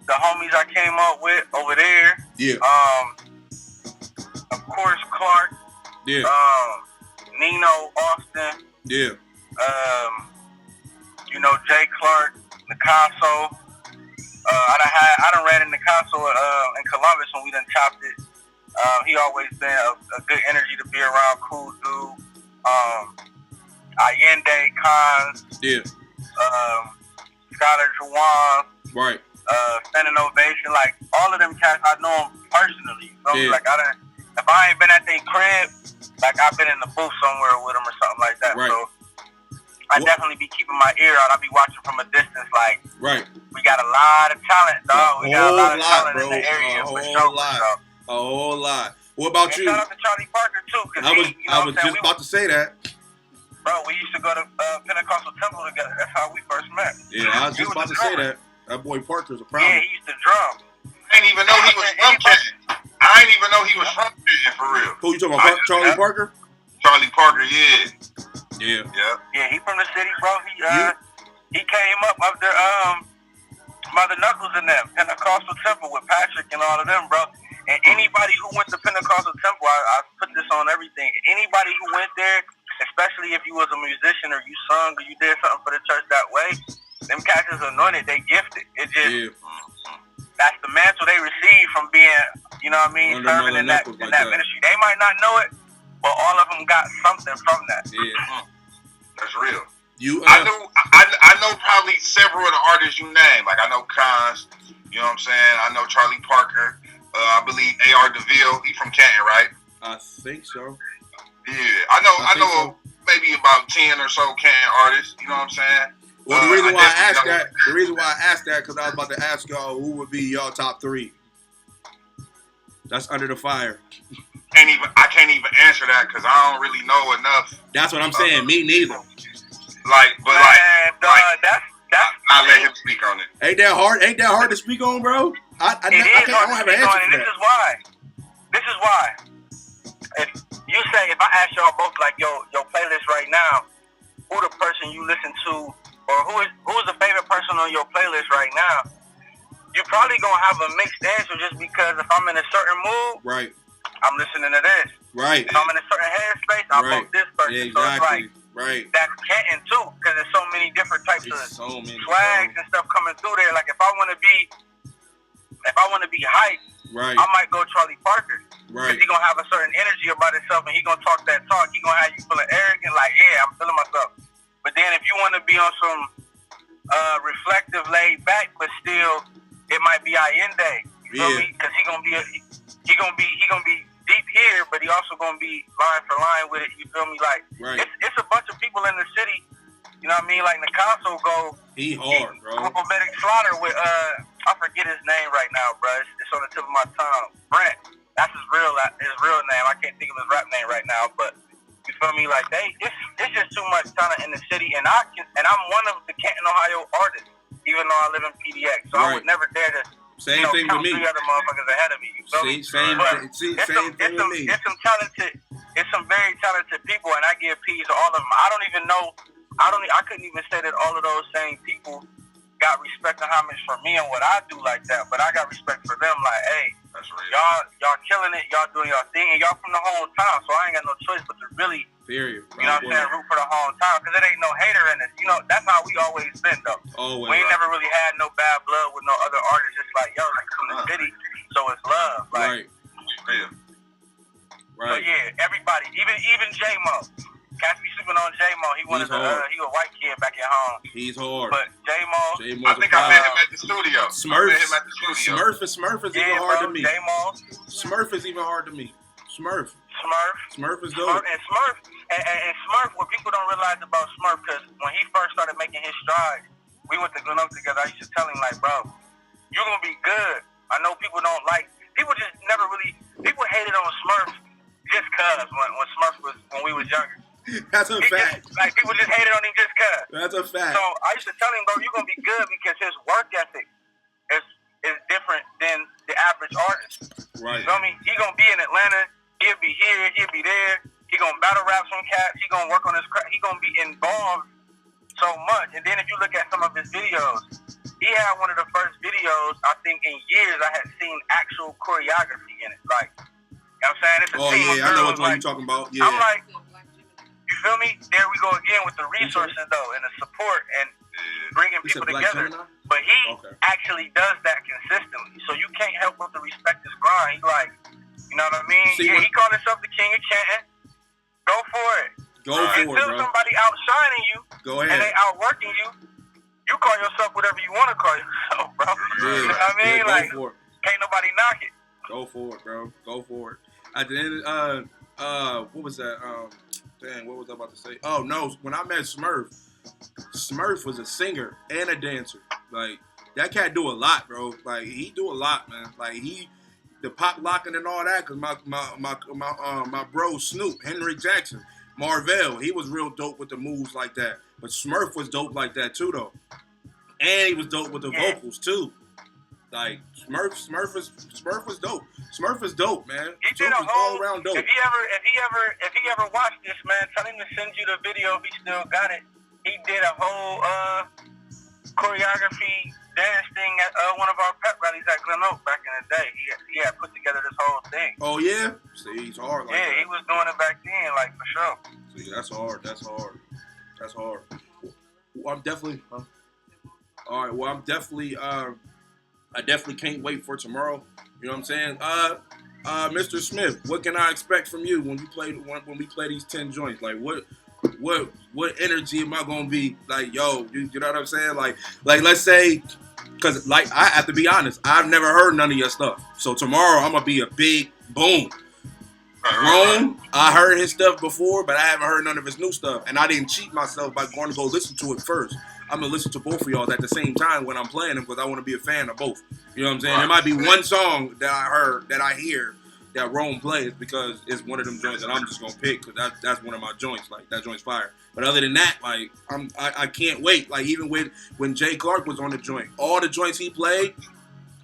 The homies I came up with over there. Yeah. Of course, Clark. Yeah. Nino, Austin. Yeah. You know, Jay Clark, Nicasso. I done ran into Nicasso in Columbus when we done chopped it. He always been a good energy to be around, cool dude. Allende, Cons. Yeah. Scholar Juwan. Right. Standing Ovation, like all of them cats, I know them personally. You feel me? Yeah. Like if I ain't been at their crib, like I've been in the booth somewhere with them or something like that. Right. So I definitely be keeping my ear out. I be watching from a distance. Like, right. We got a lot of talent, dog. We got a lot of talent bro. in the area. A for whole sure, lot. So. A whole lot. What about and you? Shout out to Charlie Parker too. I was just about to say that. Bro, we used to go to Pentecostal Temple together. That's how we first met. Yeah, I was just about to say that. That boy Parker's a problem. Yeah, he used to drum. I didn't even know he was from Canton. I didn't even know he was from Canton, for real. Who you talking about? Charlie Parker? Charlie Parker, yeah. Yeah. Yeah, he from the city, bro. He came up there, Mother Knuckles in them, Pentecostal Temple with Patrick and all of them, bro. And anybody who went to Pentecostal Temple, I put this on everything. Anybody who went there, especially if you was a musician or you sung or you did something for the church that way, them cats is anointed, they gifted. It just, that's the mantle they receive from being, you know what I mean, serving in that ministry. They might not know it, but all of them got something from that. Yeah. That's real. I know probably several of the artists you name. Like I know Cons, you know what I'm saying? I know Charlie Parker. I believe A.R. DeVille. He from Canton, right? I think so. Yeah, I know maybe about 10 or so Canton artists. You know what I'm saying? Well, the reason why I asked that, because I was about to ask y'all who would be y'all top 3. That's under the fire. I can't even answer that because I don't really know enough. That's what I'm saying. Me neither. I'll let him speak on it. Ain't that hard to speak on, bro? I don't have an answer for that. This is why. If you say, if I ask y'all both like your playlist right now, who the person you listen to, or who's the favorite person on your playlist right now, you're probably gonna have a mixed answer just because if I'm in a certain mood, right, I'm listening to this. Right. If I'm in a certain headspace, I'll vote this person. Yeah, exactly. So it's like, that's Canton too, because there's so many different types of swags and stuff coming through there. Like if I want to be hyped, right, I might go Charlie Parker. Right. Because he gonna have a certain energy about himself, and he gonna talk that talk. He gonna have you feeling arrogant, like, yeah, I'm feeling myself. But then if you want to be on some reflective, laid back, but still, it might be Allende. You feel me? Because he gonna be deep here, but he also gonna be line for line with it. You feel me? Like, it's a bunch of people in the city. You know what I mean? Like Nicasso go. He hard, bro. Alphabetic Slaughter with I forget his name right now, bro. It's on the tip of my tongue. Brent. That's his real name. I can't think of his rap name right now, but you feel me? Like it's just too much talent in the city, and I'm one of the Canton, Ohio artists, even though I live in PDX. So I would never dare to. Same thing with me. 3 other motherfuckers ahead of me. You feel me? Same thing with me. It's some very talented people, and I give peace to all of them. I couldn't even say that all of those same people got respect and homage for me and what I do like that, but I got respect for them. Like, hey, that's real. Y'all killing it. Y'all doing y'all thing, and y'all from the hometown, so I ain't got no choice but to really. Period. You know what I'm saying? Root for the hometown, because it ain't no hater in this. You know, that's how we always been, though. Always. We ain't never really had no bad blood with no other artists. It's like, yo, like from the city, so it's love. Like, right. So yeah, everybody, even J-Mo. Cats be sleeping on J-Mo. He was a white kid back at home. He's hard. But J-Mo, I think I met him at the studio. Smurf is even hard to me. J-Mo. Smurf is even hard to me. Smurf is dope. And Smurf, what people don't realize about Smurf, because when he first started making his strides, we went to Glen Oak together. I used to tell him, like, bro, you're going to be good. I know people don't like, people hated on Smurf just because when we was younger. That's a fact. Like people just hated on him just cause. That's a fact. So I used to tell him, bro, you're gonna be good because his work ethic is different than the average artist. Right. You feel me? He gonna be in Atlanta. He'll be here. He'll be there. He gonna battle rap some cats. He gonna work on his craft. He gonna be involved so much. And then if you look at some of his videos, he had one of the first videos I think in years I had seen actual choreography in it. Like, you know what I'm saying? It's a team of I know girls, what you're talking about. Yeah. I'm like, you feel me? There we go again with the resources though and the support and bringing people together. But he actually does that consistently. So you can't help but to respect his grind. He's like, you know what I mean? See, he called himself the king of Canton. Go for it. Until somebody outshining you and they outworking you, you call yourself whatever you want to call yourself, bro. Yeah. You know what I mean? Like, can't nobody knock it. Go for it, bro. Go for it. At the end, what was that? Dang, what was I about to say? Oh no, when I met Smurf was a singer and a dancer. Like that cat do a lot, bro. Like he do a lot, man. Like the pop locking and all that. Cause my bro Snoop, Henry Jackson, Marvell, he was real dope with the moves like that. But Smurf was dope like that too, though. And he was dope with the vocals too. Like Smurf was dope. Smurf is dope, man. He did a whole, all around dope. If he ever watched this, man, tell him to send you the video if he still got it. He did a whole choreography dance thing at one of our pep rallies at Glen Oak back in the day. He had put together this whole thing. Oh yeah? See, he's hard like that. Yeah, he was doing it back then, like for sure. See, that's hard. Well, I'm definitely all right, well, I definitely can't wait for tomorrow. You know what I'm saying? Mr. Smith, what can I expect from you when we play these 10 joints? Like what energy am I gonna be like? Yo, you know what I'm saying? Like let's say, because like I have to be honest, I've never heard none of your stuff. So tomorrow I'm gonna be a big boom. Rome, I heard his stuff before, but I haven't heard none of his new stuff, and I didn't cheat myself by going to go listen to it first. I'm gonna listen to both of y'all at the same time when I'm playing them because I want to be a fan of both. You know what I'm saying? There might be one song that I hear that Rome plays because it's one of them joints that I'm just gonna pick because that's one of my joints. Like that joint's fire. But other than that, like I can't wait. Like even when Jay Clark was on the joint, all the joints he played,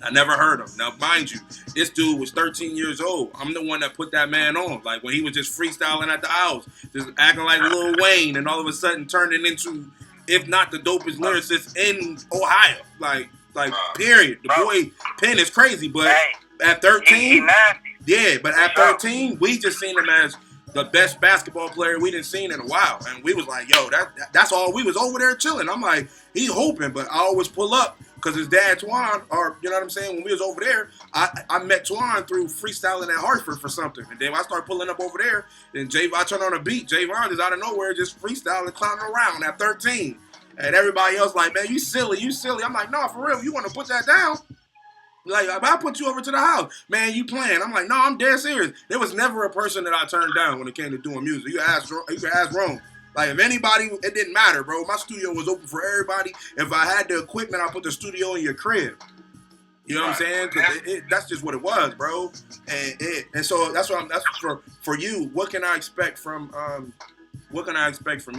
I never heard him. Now, mind you, this dude was 13 years old. I'm the one that put that man on. Like, when he was just freestyling at the house, just acting like Lil Wayne, and all of a sudden turning into, if not the dopest lyricist in Ohio. Like period. The boy pen is crazy, but at 13, yeah, but at 13, we just seen him as the best basketball player we didn't seen in a while. And we was like, yo, that's all. We was over there chilling. I'm like, he hoping, but I always pull up. Because his dad, Twan, or you know what I'm saying, when we was over there, I met Twan through freestyling at Hartford for something. And then I started pulling up over there, and I turned on a beat. Javon is out of nowhere just freestyling, clowning around at 13. And everybody else like, man, you silly. I'm like, no, for real, you want to put that down? Like, I put you over to the house. Man, you playing. I'm like, no, I'm dead serious. There was never a person that I turned down when it came to doing music. You can ask Rome. Like, if anybody, it didn't matter, bro. My studio was open for everybody. If I had the equipment, I put the studio in your crib. You know what I'm saying? Because that's just what it was, bro. And so that's for you. What can I expect from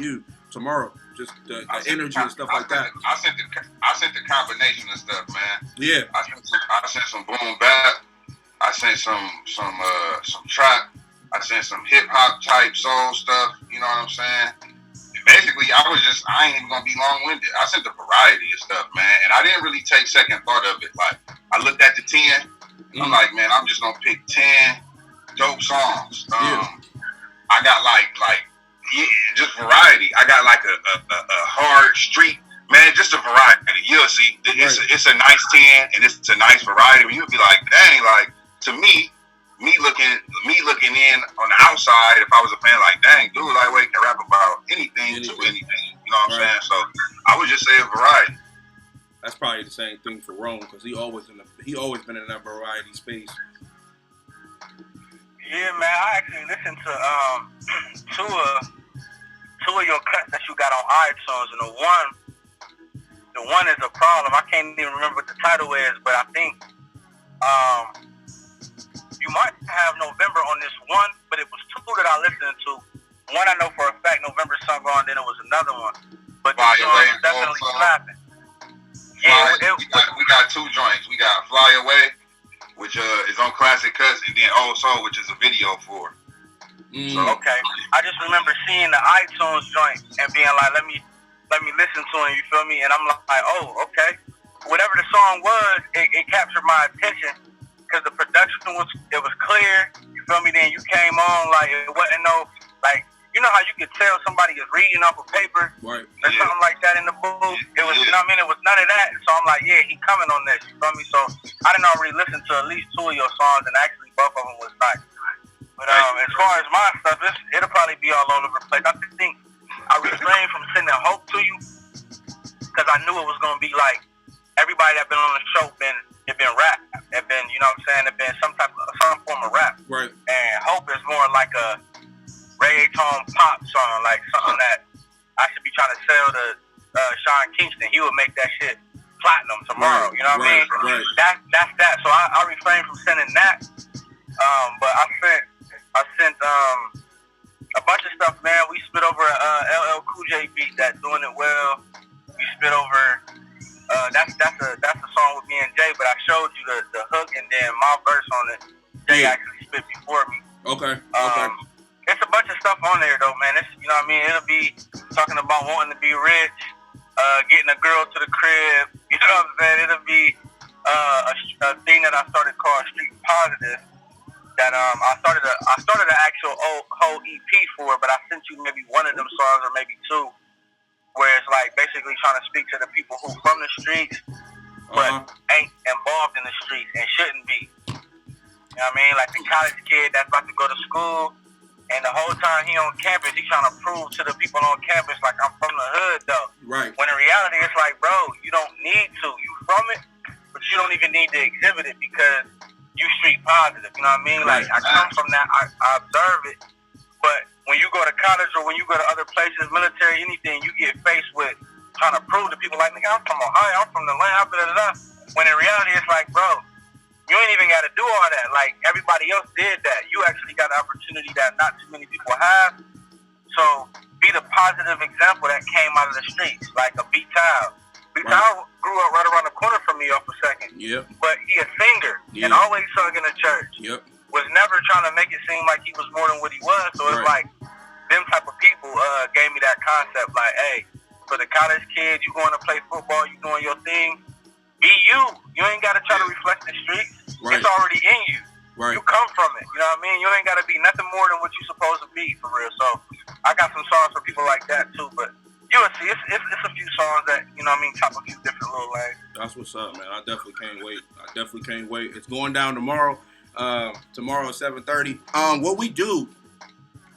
you tomorrow? Just the energy and stuff like that. I sent the combination of stuff, man. Yeah. I sent some boom bap. I sent some trap. I sent some hip hop type soul stuff, you know what I'm saying? And basically, I ain't even gonna be long winded. I sent a variety of stuff, man, and I didn't really take second thought of it. Like, I looked at the 10, and I'm like, man, I'm just gonna pick 10 dope songs. I got like just variety. I got like a hard street, man, just a variety. You'll see, it's a nice 10, and it's a nice variety. You'll be like, dang, like to me looking in on the outside, if I was a fan, like, dang, dude, lightweight can rap about anything to anything. You know what I'm saying? So I would just say a variety. That's probably the same thing for Rome because he always been in that variety space. Yeah, man, I actually listened to two of your cuts that you got on iTunes, and the one is a problem. I can't even remember what the title is, but I think you might have November on this one, but it was two that I listened to. one I know for a fact, November song on, then it was another one. But the Fly song Away was and definitely Old Soul. slapping. Yeah, we got two joints. We got Fly Away, which is on Classic Cuts, and then Old Soul, which is a video for it. So, okay. I just remember seeing the iTunes joint and being like, let me listen to it, you feel me? And I'm like, oh, okay. Whatever the song was, it captured my attention because the production was clear, you feel me? Then you came on, like, it wasn't no, like, you know how you could tell somebody is reading off a paper? Right. Or something like that in the booth. It was, you know what I mean? It was none of that. So I'm like, yeah, he coming on this, you feel me? So I didn't already listen to at least 2 of your songs, and actually both of them was nice. But as far as my stuff, it'll probably be all over the place. I think I refrained from sending hope to you because I knew it was gonna be like everybody that been on the show been rap, it been, you know what I'm saying, it been some form of rap. Right. And hope is more like a reggaeton pop song, like something that I should be trying to sell to Sean Kingston. He would make that shit platinum tomorrow. Right. You know what I mean? Right. That's that. So I refrained from sending that. But I sent a bunch of stuff, man. We spit over LL Cool J beat that Doing It Well. We spit over that's a song with me and Jay, but I showed you the hook and then my verse on it. Jay actually spit before me. Okay. It's a bunch of stuff on there though, man. It's, you know what I mean? It'll be talking about wanting to be rich, getting a girl to the crib. You know what I'm saying? It'll be a thing that I started called Street Positive. That I started an actual whole EP for, but I sent you maybe one of them songs or maybe two, where it's like basically trying to speak to the people who from the streets, but ain't involved in the streets and shouldn't be. You know what I mean? Like the college kid that's about to go to school, and the whole time he on campus, he trying to prove to the people on campus like I'm from the hood though. Right. When in reality, it's like, bro, you don't need to. You from it, but you don't even need to exhibit it because you street positive, you know what I mean? Like, I come from that, I observe it, but when you go to college or when you go to other places, military, anything, you get faced with trying to prove to people like, nigga, I'm from Ohio, I'm from the land, blah, blah, blah. When in reality, it's like, bro, you ain't even got to do all that. Like, everybody else did that. You actually got an opportunity that not too many people have. So, be the positive example that came out of the streets, like a B-Town. B-Town grew up right around the corner from me off a second. Yep. But he a singer and always sung in the church. Yep. Was never trying to make it seem like he was more than what he was. So it's like them type of people gave me that concept. Like, hey, for the college kid, you going to play football, you doing your thing. Be you. You ain't got to try to reflect the streets. It's already in you. Right. You come from it. You know what I mean? You ain't got to be nothing more than what you supposed to be, for real. So I got some songs for people like that too, but you'll see, it's a few songs that, you know what I mean, top a few different little lanes. That's what's up, man. I definitely can't wait. It's going down tomorrow. Tomorrow at 7:30. What we do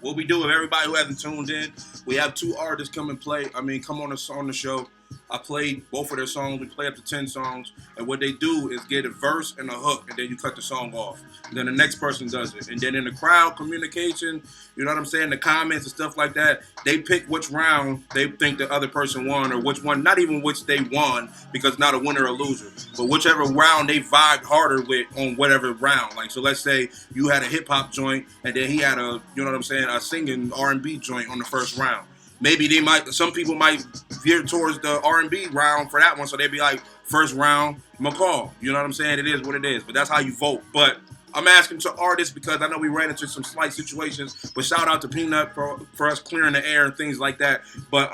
with everybody who hasn't tuned in, we have 2 artists come on the show. I play both of their songs. We play up to 10 songs. And what they do is get a verse and a hook, and then you cut the song off. And then the next person does it. And then in the crowd communication, you know what I'm saying, the comments and stuff like that, they pick which round they think the other person won, or which one, not even which they won, because it's not a winner or loser, but whichever round they vibed harder with on whatever round. Like, so let's say you had a hip-hop joint, and then he had a, you know what I'm saying, a singing R&B joint on the first round. Maybe some people might veer towards the R&B round for that one, so they'd be like, first round, McCall. You know what I'm saying? It is what it is, but that's how you vote. But I'm asking to artists because I know we ran into some slight situations, but shout out to Peanut for us clearing the air and things like that. But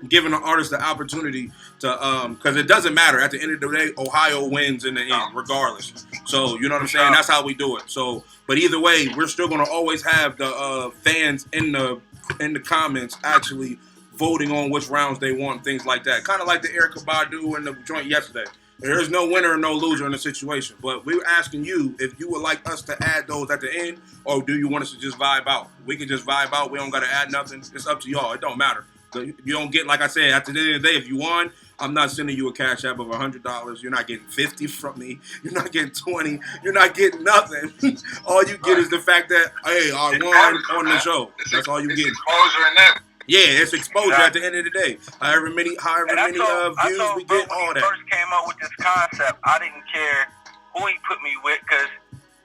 giving the artist the opportunity to, because it doesn't matter. At the end of the day, Ohio wins in the end, regardless. So, you know what I'm saying? That's how we do it. So, but either way, we're still going to always have the fans in the comments actually voting on which rounds they want, things like that. Kind of like the Erykah Badu and the joint yesterday. There's no winner and no loser in the situation. But we were asking you if you would like us to add those at the end, or do you want us to just vibe out? We can just vibe out. We don't got to add nothing. It's up to y'all. It don't matter. You don't get, like I said, at the end of the day, if you won, I'm not sending you a cash app of $100. You're not getting 50 from me. You're not getting 20. You're not getting nothing. All you get is the fact that, hey, I won on the show. That's all you get. Exposure in that. Yeah, it's exposure at the end of the day. However many views we get, all that. When he first came up with this concept, I didn't care who he put me with, because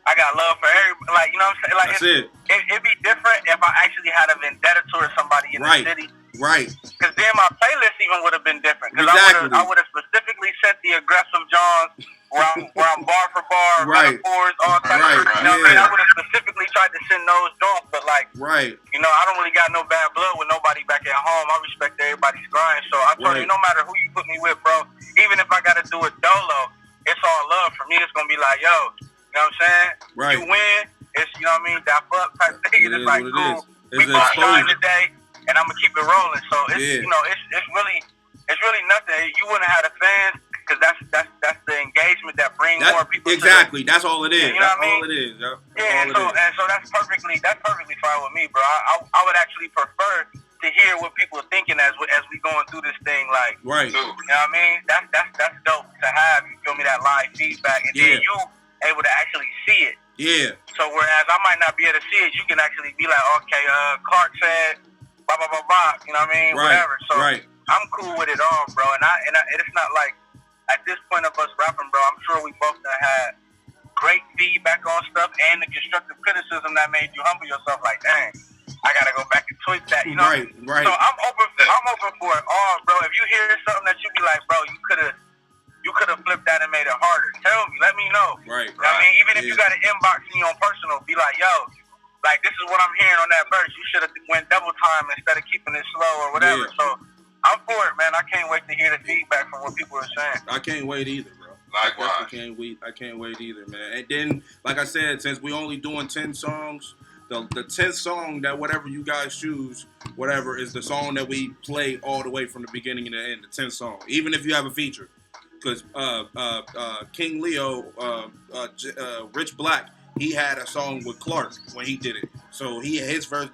I got love for everybody. Like, you know what I'm saying? Like, it'd be different if I actually had a vendetta towards somebody in the city. Right. Because then my playlist even would have been different. Because Exactly. I would have specifically sent the aggressive Johns where I'm bar for bar, metaphors, all types of shit. You know what I mean? I would have specifically tried to send those joints, but like, you know, I don't really got no bad blood with nobody back at home. I respect everybody's grind. So I told you, no matter who you put me with, bro, even if I got to do it dolo, it's all love. For me, it's going to be like, yo, you know what I'm saying? Right. You win. It's, you know what I mean? That fuck type thing. It's like, cool. We It's both shine today, and I'm going to keep it rolling. So it's, you know, it's really nothing. You wouldn't have the fans, because that's the engagement that brings more people. Exactly. That's all it is. You know that's what I mean? all it is. And so that's perfectly fine with me, bro. I would actually prefer to hear what people are thinking as we going through this thing, like, right. You know what I mean? That's dope to have. You feel me? That live feedback, and then you able to actually see it. Yeah. So whereas I might not be able to see it, you can actually be like, okay, Clark said, blah blah blah blah. You know what I mean? Right. Whatever. So I'm cool with it all, bro. And it's not like at this point of us rapping, bro. I'm sure we both done had great feedback on stuff and the constructive criticism that made you humble yourself. Like, dang, I gotta go back and tweak that. You know? Right. So I'm open for it all, bro. If you hear something that you be like, bro, you could have flipped that and made it harder. Tell me, let me know. Right. You know what I mean, even if you got to inbox me on personal, be like, yo, like, this is what I'm hearing on that verse. You should have went double time instead of keeping it slow or whatever. So I'm for it, man. I can't wait to hear the feedback from what people are saying. I can't wait either, bro. Likewise. I can't wait either, man. And then, like I said, since we only doing 10 songs, the 10th song that whatever you guys choose, whatever, is the song that we play all the way from the beginning to the end, the 10th song. Even if you have a feature. Because King Leo, Rich Black, he had a song with Clark when he did it. So his verse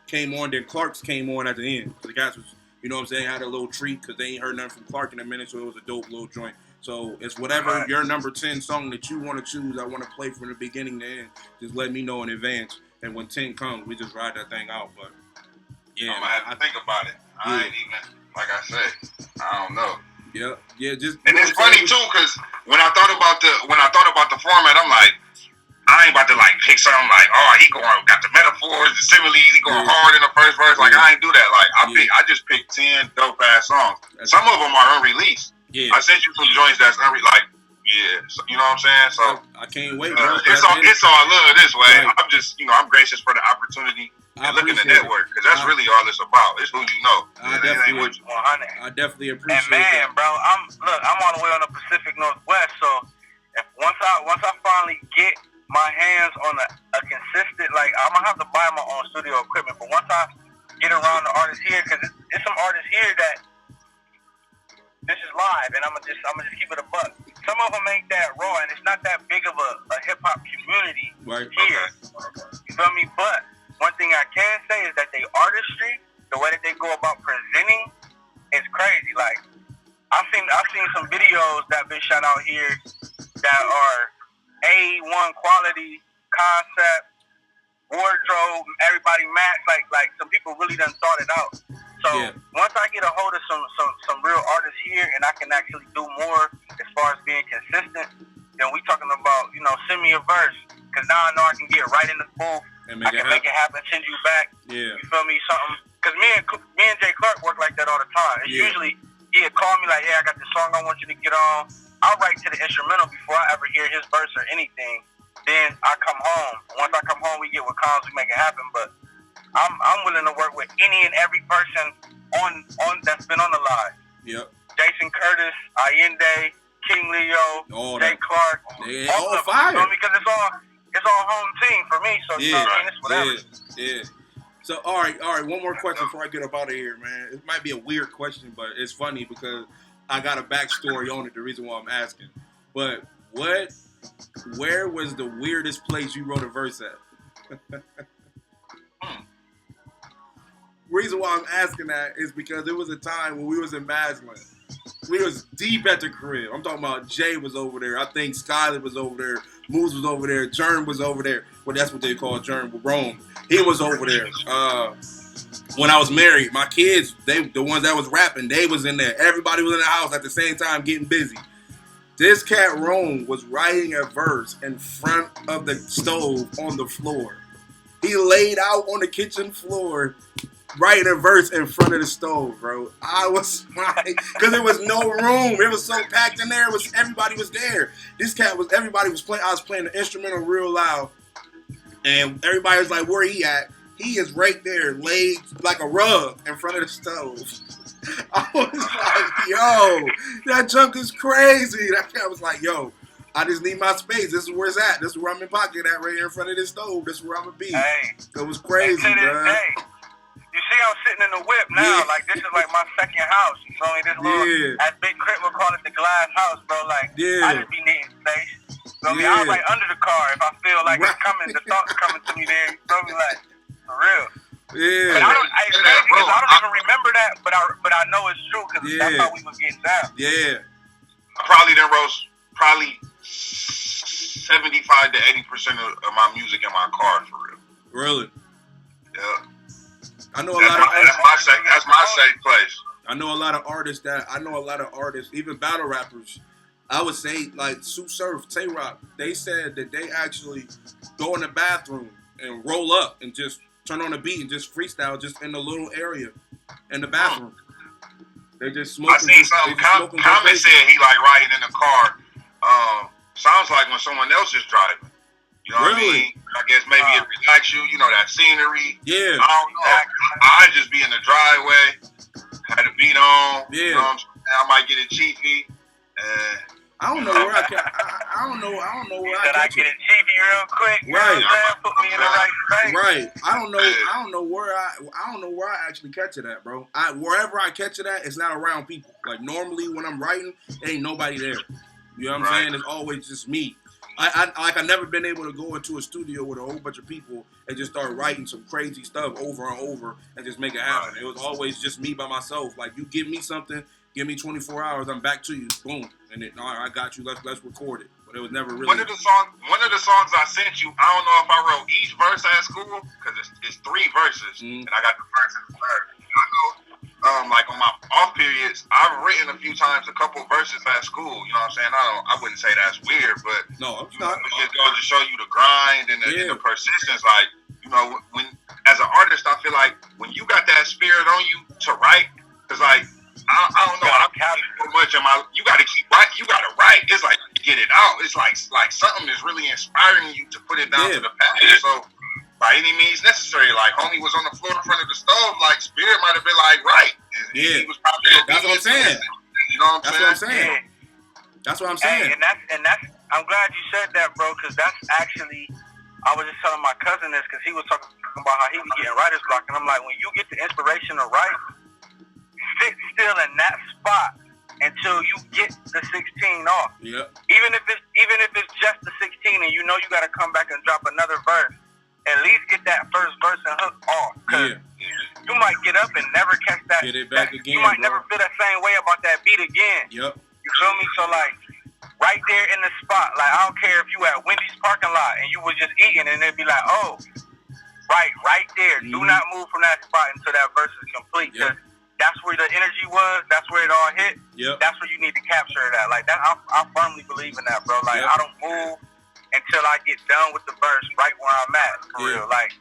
came on, then Clark's came on at the end. So the guys was, you know what I'm saying, had a little treat because they ain't heard nothing from Clark in a minute, so it was a dope little joint. So it's whatever your number 10 song that you want to choose, I want to play from the beginning to end. Just let me know in advance. And when 10 comes, we just ride that thing out. But yeah, I'm gonna have to think about it. I ain't even, like I said, I don't know. Yeah. And it's funny too, cause when I thought about the format, I'm like, I ain't about to like pick something like, oh, he got the metaphors, the similes, he going hard in the first verse. Like I ain't do that. Like I just picked 10 dope ass songs. Some of them are unreleased. Yeah. I sent you some joints that's unreleased. Like, so, you know what I'm saying? So I can't wait. Bro. It's all love this way. Right. I'm just, I'm gracious for the opportunity. And looking at network, because that's really all it's about. It's who you know. I definitely appreciate and man, that. bro, I'm all the way on the Pacific Northwest, so if once I finally get my hands on a consistent, like, I'm gonna have to buy my own studio equipment, but once I get around the artists here, because it's some artists here that this is live, and I'm gonna just keep it a buck. Some of them ain't that raw, and it's not that big of a hip hop community here. You feel me? But one thing I can say is that they artistry, the way that they go about presenting, is crazy. Like, I've seen some videos that been shot out here that are A1 quality, concept, wardrobe, everybody match. Like some people really done thought it out. So once I get a hold of some real artists here, and I can actually do more as far as being consistent, then we talking about, send me a verse, because now I know I can get right in the booth. I can make it happen, send you back. Yeah. You feel me? Something. Because me and Jay Clark work like that all the time. It's usually, he'll call me like, hey, I got this song I want you to get on. I'll write to the instrumental before I ever hear his verse or anything. Then I come home. Once I come home, we get with comms, we make it happen. But I'm willing to work with any and every person on that's been on the live. Yep. Jason Curtis, Allende, King Leo, Jay Clark. They all fire. Because it's all home team for me, so you know what I mean? It's whatever. Yeah. So, all right. One more question before I get up out of here, man. It might be a weird question, but it's funny because I got a backstory on it, the reason why I'm asking. But where was the weirdest place you wrote a verse at? Reason why I'm asking that is because there was a time when we was in Maslin. We was deep at the crib. I'm talking about Jay was over there. I think Skyler was over there. Moose was over there. Jern was over there. Well, that's what they call Jern, Rome. He was over there. When I was married, my kids, the ones that was rapping, they was in there. Everybody was in the house at the same time getting busy. This cat Rome was writing a verse in front of the stove on the floor. He laid out on the kitchen floor writing a verse in front of the stove, bro. I was like, because there was no room. It was so packed in there. Everybody was there. Everybody was playing. I was playing the instrumental real loud, and everybody was like, where he at? He is right there, laid like a rug in front of the stove. I was like, yo, that junk is crazy. That cat was like, yo, I just need my space. This is where it's at. This is where I'm in pocket at, right here in front of this stove. This is where I'm gonna be. Hey, it was crazy, bro. You see, I'm sitting in the whip now. Like, this is like my second house. You feel me? This little, as Big Crit would call it, the glass house, bro. Like, I just be needing space. You feel me? I was like under the car if I feel like it's coming, the thoughts coming to me there. You feel me? Like, for real. Yeah. But it's crazy because I don't even remember that, but I know it's true because that's how we was getting down. Yeah. I probably done roast 75 to 80% of my music in my car, for real. Really? Yeah. I know that's my safe place. I know a lot of artists, even battle rappers. I would say like Sue Surf, Tay Rock. They said that they actually go in the bathroom and roll up and just turn on the beat and just freestyle just in the little area in the bathroom. They just smoke. I seen something. Common said he like riding in the car. Sounds like when someone else is driving. You know what I mean? I guess maybe it relax you. You know, that scenery. Yeah. I don't know. I just be in the driveway, had a beat on. Yeah. You know what I'm saying? I might get a cheapy. I don't know where I can. I don't know where I get it cheapy real quick. Right. Put me in the right space. Right. I don't know where I actually catch it at, bro. Wherever I catch it at, it's not around people. Like normally when I'm writing, ain't nobody there. You know what I'm saying? It's always just me. I never been able to go into a studio with a whole bunch of people and just start writing some crazy stuff over and over and just make it happen. It was always just me by myself. Like you give me something, give me 24 hours, I'm back to you. Boom. And then all right, I got you. Let's record it. But it was never really one of the songs I sent you, I don't know if I wrote each verse at school, because it's 3 verses and I got the first and the third. I know like on my off periods, I've written a few times a couple verses at school. You know what I'm saying? I wouldn't say that's weird, but no, it's not. It just goes to show you the grind and the persistence. Like, you know, when as an artist, I feel like when you got that spirit on you to write, because like I don't know, I'm counting so much in my. You got to keep writing. You got to write. It's like get it out. It's like something is really inspiring you to put it down to the page. So. By any means necessary, like homie was on the floor in front of the stove, like Spirit might have been like, right. He was probably that's what I'm saying. You know what I'm saying? That's what I'm saying. And that's I'm glad you said that, bro, because that's actually I was just telling my cousin this because he was talking about how he was getting writer's block, and I'm like, when you get the inspiration to write, sit still in that spot until you get the 16 off. Yep. Even if it's just the 16 and you know you got to come back and drop another verse. At least get that first verse and hook off. Cause you might get up and never catch that. Get it back again. You might never feel that same way about that beat again. Yep. You feel me? So like, right there in the spot. Like I don't care if you at Wendy's parking lot and you was just eating and it'd be like, oh, right there. Do not move from that spot until that verse is complete. Cause that's where the energy was. That's where it all hit. Yep. That's where you need to capture it at. Like that, I firmly believe in that, bro. Like I don't move until I get done with the verse right where I'm at, for real. Like,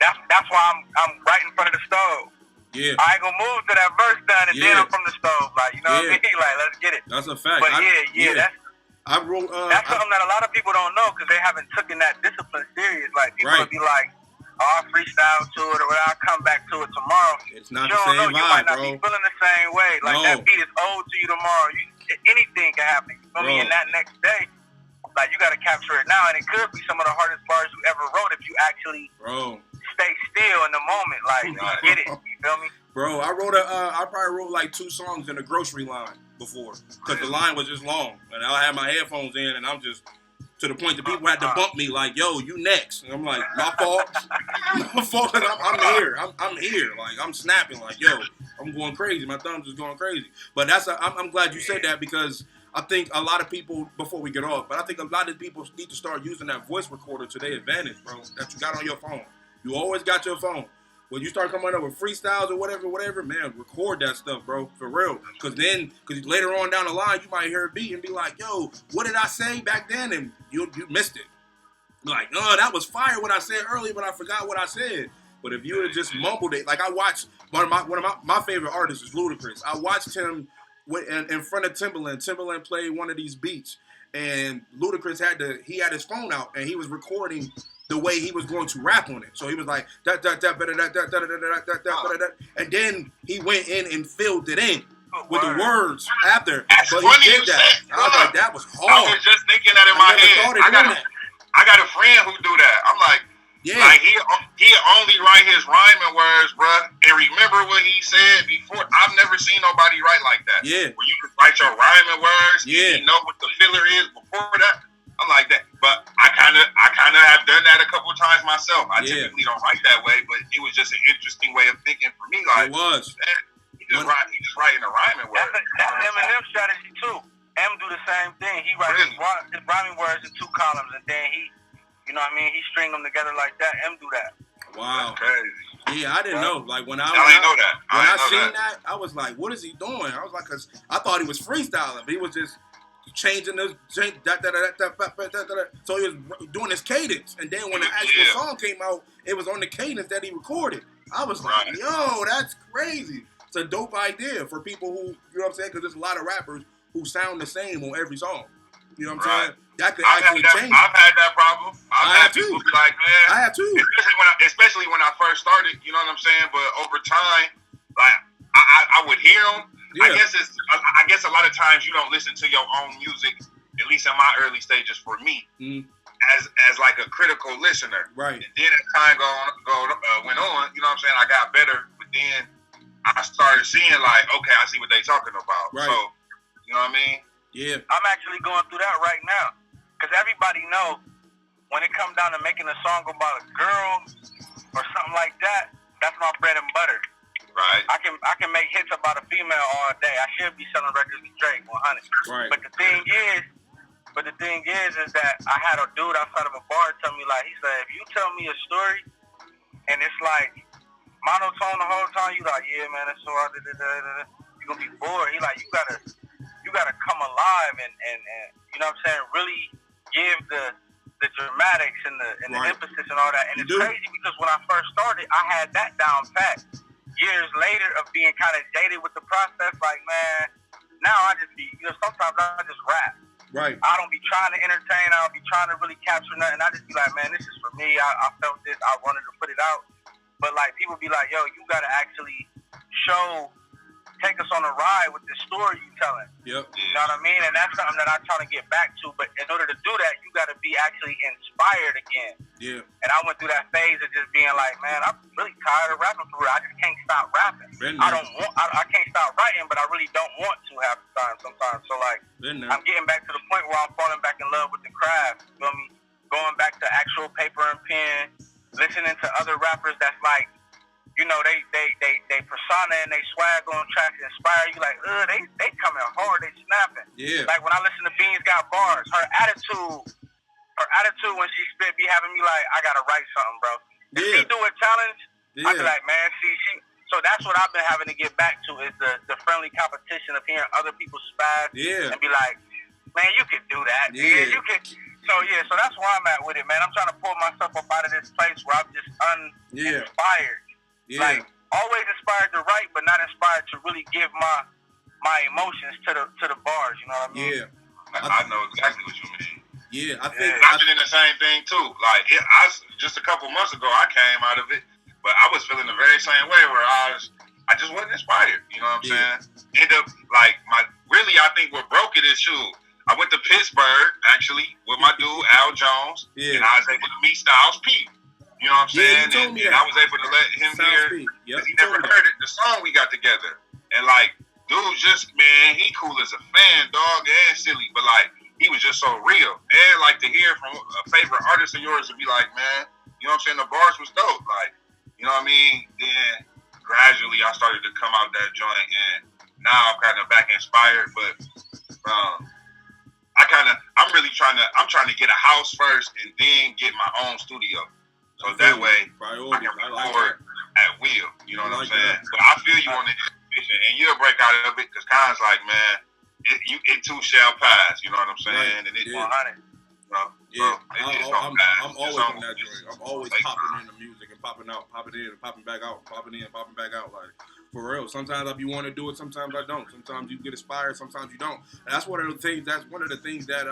that's why I'm right in front of the stove. Yeah. I ain't gonna move to that verse done and then I'm from the stove. Like, you know what I mean? Like, let's get it. That's a fact. But that's something that a lot of people don't know because they haven't taken that discipline serious. Like, people will be like, oh, I freestyle to it or I'll come back to it tomorrow. It's not the same vibe, you might not bro. be feeling the same way. Like, that beat is old to you tomorrow. Anything can happen. You feel me? And that next day, like, you got to capture it now, and it could be some of the hardest bars you ever wrote if you actually stay still in the moment. Like, get it. You feel me? Bro, I probably wrote like 2 songs in a grocery line before because the line was just long, and I had my headphones in, and I'm just to the point that people had to bump me like, "Yo, you next," and I'm like, "My fault, my fault." I'm here. I'm here. Like I'm snapping. Like, yo, I'm going crazy. My thumbs is going crazy. But I'm glad you said that because. I think a lot of people, before we get off, but I think a lot of people need to start using that voice recorder to their advantage, bro, that you got on your phone. You always got your phone. when you start coming up with freestyles or whatever, man, record that stuff, bro, for real. Because later on down the line, you might hear a beat and be like, yo, what did I say back then? And you missed it. Like, oh, that was fire what I said earlier, but I forgot what I said. But if you would have just mumbled it, like I watched one of my favorite artists is Ludacris. I watched him in front of Timbaland. Timbaland played one of these beats, and Ludacris had his phone out and he was recording the way he was going to rap on it. So he was like and then he went in and filled it in with the words after. That's but funny he you did that. said. I was like, that was hard. I was just thinking that in my head. I got a friend who do that. I'm like, like he only write his rhyming words, bruh, and remember what he said before. I've never seen nobody write like that. Yeah. Where you can write your rhyming words, yeah. You know what the filler is before that. I'm like that. But I kinda have done that a couple of times myself. I typically don't write that way, but it was just an interesting way of thinking for me. Like it was. Man, he just writing a rhyming word. That's Eminem strategy too. M do the same thing. He writes his rhyming words in 2 columns, and then he, you know what I mean, he string them together like that. M do that. Wow. That's crazy. Yeah, I didn't know. Like when I seen that, I was like, "What is he doing?" I was like, "Cause I thought he was freestyling, but he was just changing this, so he was doing his cadence. And then when the actual song came out, it was on the cadence that he recorded. I was like, yo, that's crazy. It's a dope idea for people who, you know what I'm saying? Because there's a lot of rappers who sound the same on every song. You know what I'm saying? That could actually change. I've had that problem. I've had people be like, man. I have too. Especially when I first started, you know what I'm saying? But over time, like, I would hear them. Yeah. I guess a lot of times you don't listen to your own music, at least in my early stages for me, as like a critical listener. Right. And then as time went on, you know what I'm saying? I got better, but then I started seeing like, okay, I see what they talking about. Right. So, you know what I mean? Yeah. I'm actually going through that right now. Because everybody know when it comes down to making a song about a girl or something like that, that's my bread and butter. Right. I can make hits about a female all day. I should be selling records with Drake 100. Right. But the thing is that I had a dude outside of a bar tell me, like, he said, if you tell me a story and it's like monotone the whole time, you like, yeah, man, that's so hard. You're gonna be bored. He like, you gotta come alive and you know what I'm saying, really give the dramatics and the emphasis and all that. And it's crazy because when I first started, I had that down pat. Years later of being kind of jaded with the process, like, man, now I just be, you know, sometimes I just rap. Right. I don't be trying to entertain. I don't be trying to really capture nothing. I just be like, man, this is for me. I felt this. I wanted to put it out. But, like, people be like, yo, you got to actually take us on a ride with the story you telling. Yep. You know what I mean? And that's something that I'm trying to get back to. But in order to do that, you got to be actually inspired again. Yeah. And I went through that phase of just being like, man, I'm really tired of rapping for real. I just can't stop rapping. I can't stop writing, but I really don't want to half the time sometimes. So, like, I'm getting back to the point where I'm falling back in love with the craft. You feel me? Going back to actual paper and pen, listening to other rappers that's like, you know, they persona and they swag on tracks inspire you. Like, they coming hard, they snapping. Yeah. Like when I listen to Beans Got Bars, her attitude when she spit be having me like, I gotta write something, bro. If she do a challenge, I be like, man, she. So that's what I've been having to get back to is the friendly competition of hearing other people spaz and be like, man, you can do that. Yeah, you can. So that's where I'm at with it, man. I'm trying to pull myself up out of this place where I'm just uninspired. Yeah. Like always inspired to write, but not inspired to really give my emotions to the bars. You know what I mean? Yeah. I know exactly what you mean. Yeah, I think I've been in the same thing too. Like just a couple months ago, I came out of it, but I was feeling the very same way where I just wasn't inspired. You know what I'm saying? End up like I think what broke it is I went to Pittsburgh actually with my dude Al Jones, and I was able to meet Styles P. You know what I'm saying? And I was able to let him hear because he never heard the song we got together. And like, dude, he cool as a fan, dog, and silly, but like, he was just so real. And like to hear from a favorite artist of yours to be like, man, you know what I'm saying? The bars was dope. Like, you know what I mean? Then gradually I started to come out that joint, and now I'm kind of back inspired. But I'm trying to get a house first and then get my own studio. So that way I can record at You know what I'm saying? But I feel you on this situation, and you'll break out of it because Khan's like, man, it too shall pass. You know what I'm saying? Right. And it's 100. Yeah, I'm always on that joint. I'm always popping in the music and popping out, popping in and popping back out, popping in, popping back out. Like, for real. Sometimes I be want to do it, sometimes I don't. Sometimes you get inspired, sometimes you don't. And that's one of the things. That's one of the things that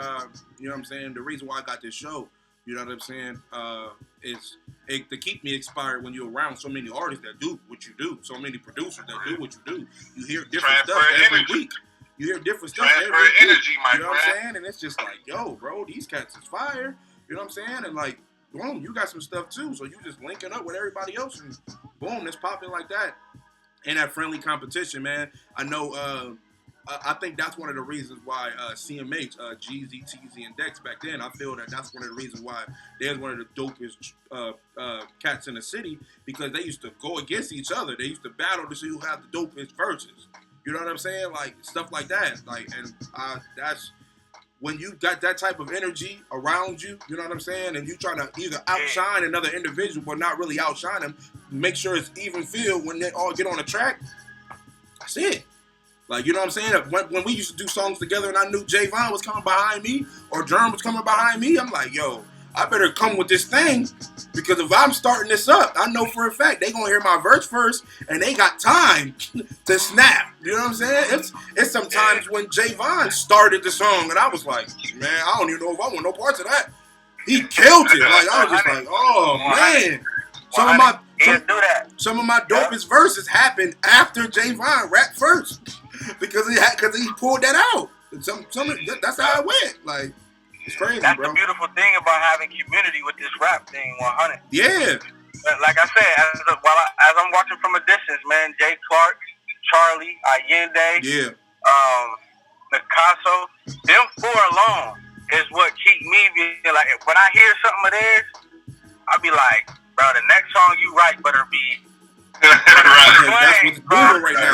you know what I'm saying. The reason why I got this show, you know what I'm saying, is to keep me inspired when you're around so many artists that do what you do, so many producers that do what you do. You hear different stuff every week. You hear different stuff every week. You know what I'm saying? And it's just like, yo, bro, these cats is fire. You know what I'm saying? And like, boom, you got some stuff too. So you just linking up with everybody else and boom, it's popping like that. And that friendly competition, man. I know, I think that's one of the reasons why CMH, Jeezy, Teezy, and Dex back then, I feel that that's one of the reasons why they're one of the dopest cats in the city, because they used to go against each other. They used to battle to see who had the dopest verses. You know what I'm saying? Like, stuff like that. Like, and that's when you got that type of energy around you, you know what I'm saying? And you try to either outshine another individual, but not really outshine them, make sure it's even feel when they all get on the track. That's it. Like, you know what I'm saying? When we used to do songs together and I knew Javon was coming behind me or Jerm was coming behind me, I'm like, yo, I better come with this thing, because if I'm starting this up, I know for a fact they gonna hear my verse first and they got time to snap. You know what I'm saying? It's sometimes when Javon started the song and I was like, man, I don't even know if I want no parts of that. He killed it. Like, I was just like, oh man. Some of my dopest verses happened after Javon rapped first, because he pulled that out. That's how it went. Like, it's crazy, that's bro. The beautiful thing about having community with this rap thing, 100. Yeah. Like I said, as I'm watching from a distance, man, Jay Clark, Charlie, Allende, Picasso, them four alone is what keep me being like, when I hear something of theirs, I'll be like, bro, the next song you write better be that's what's brutal right now.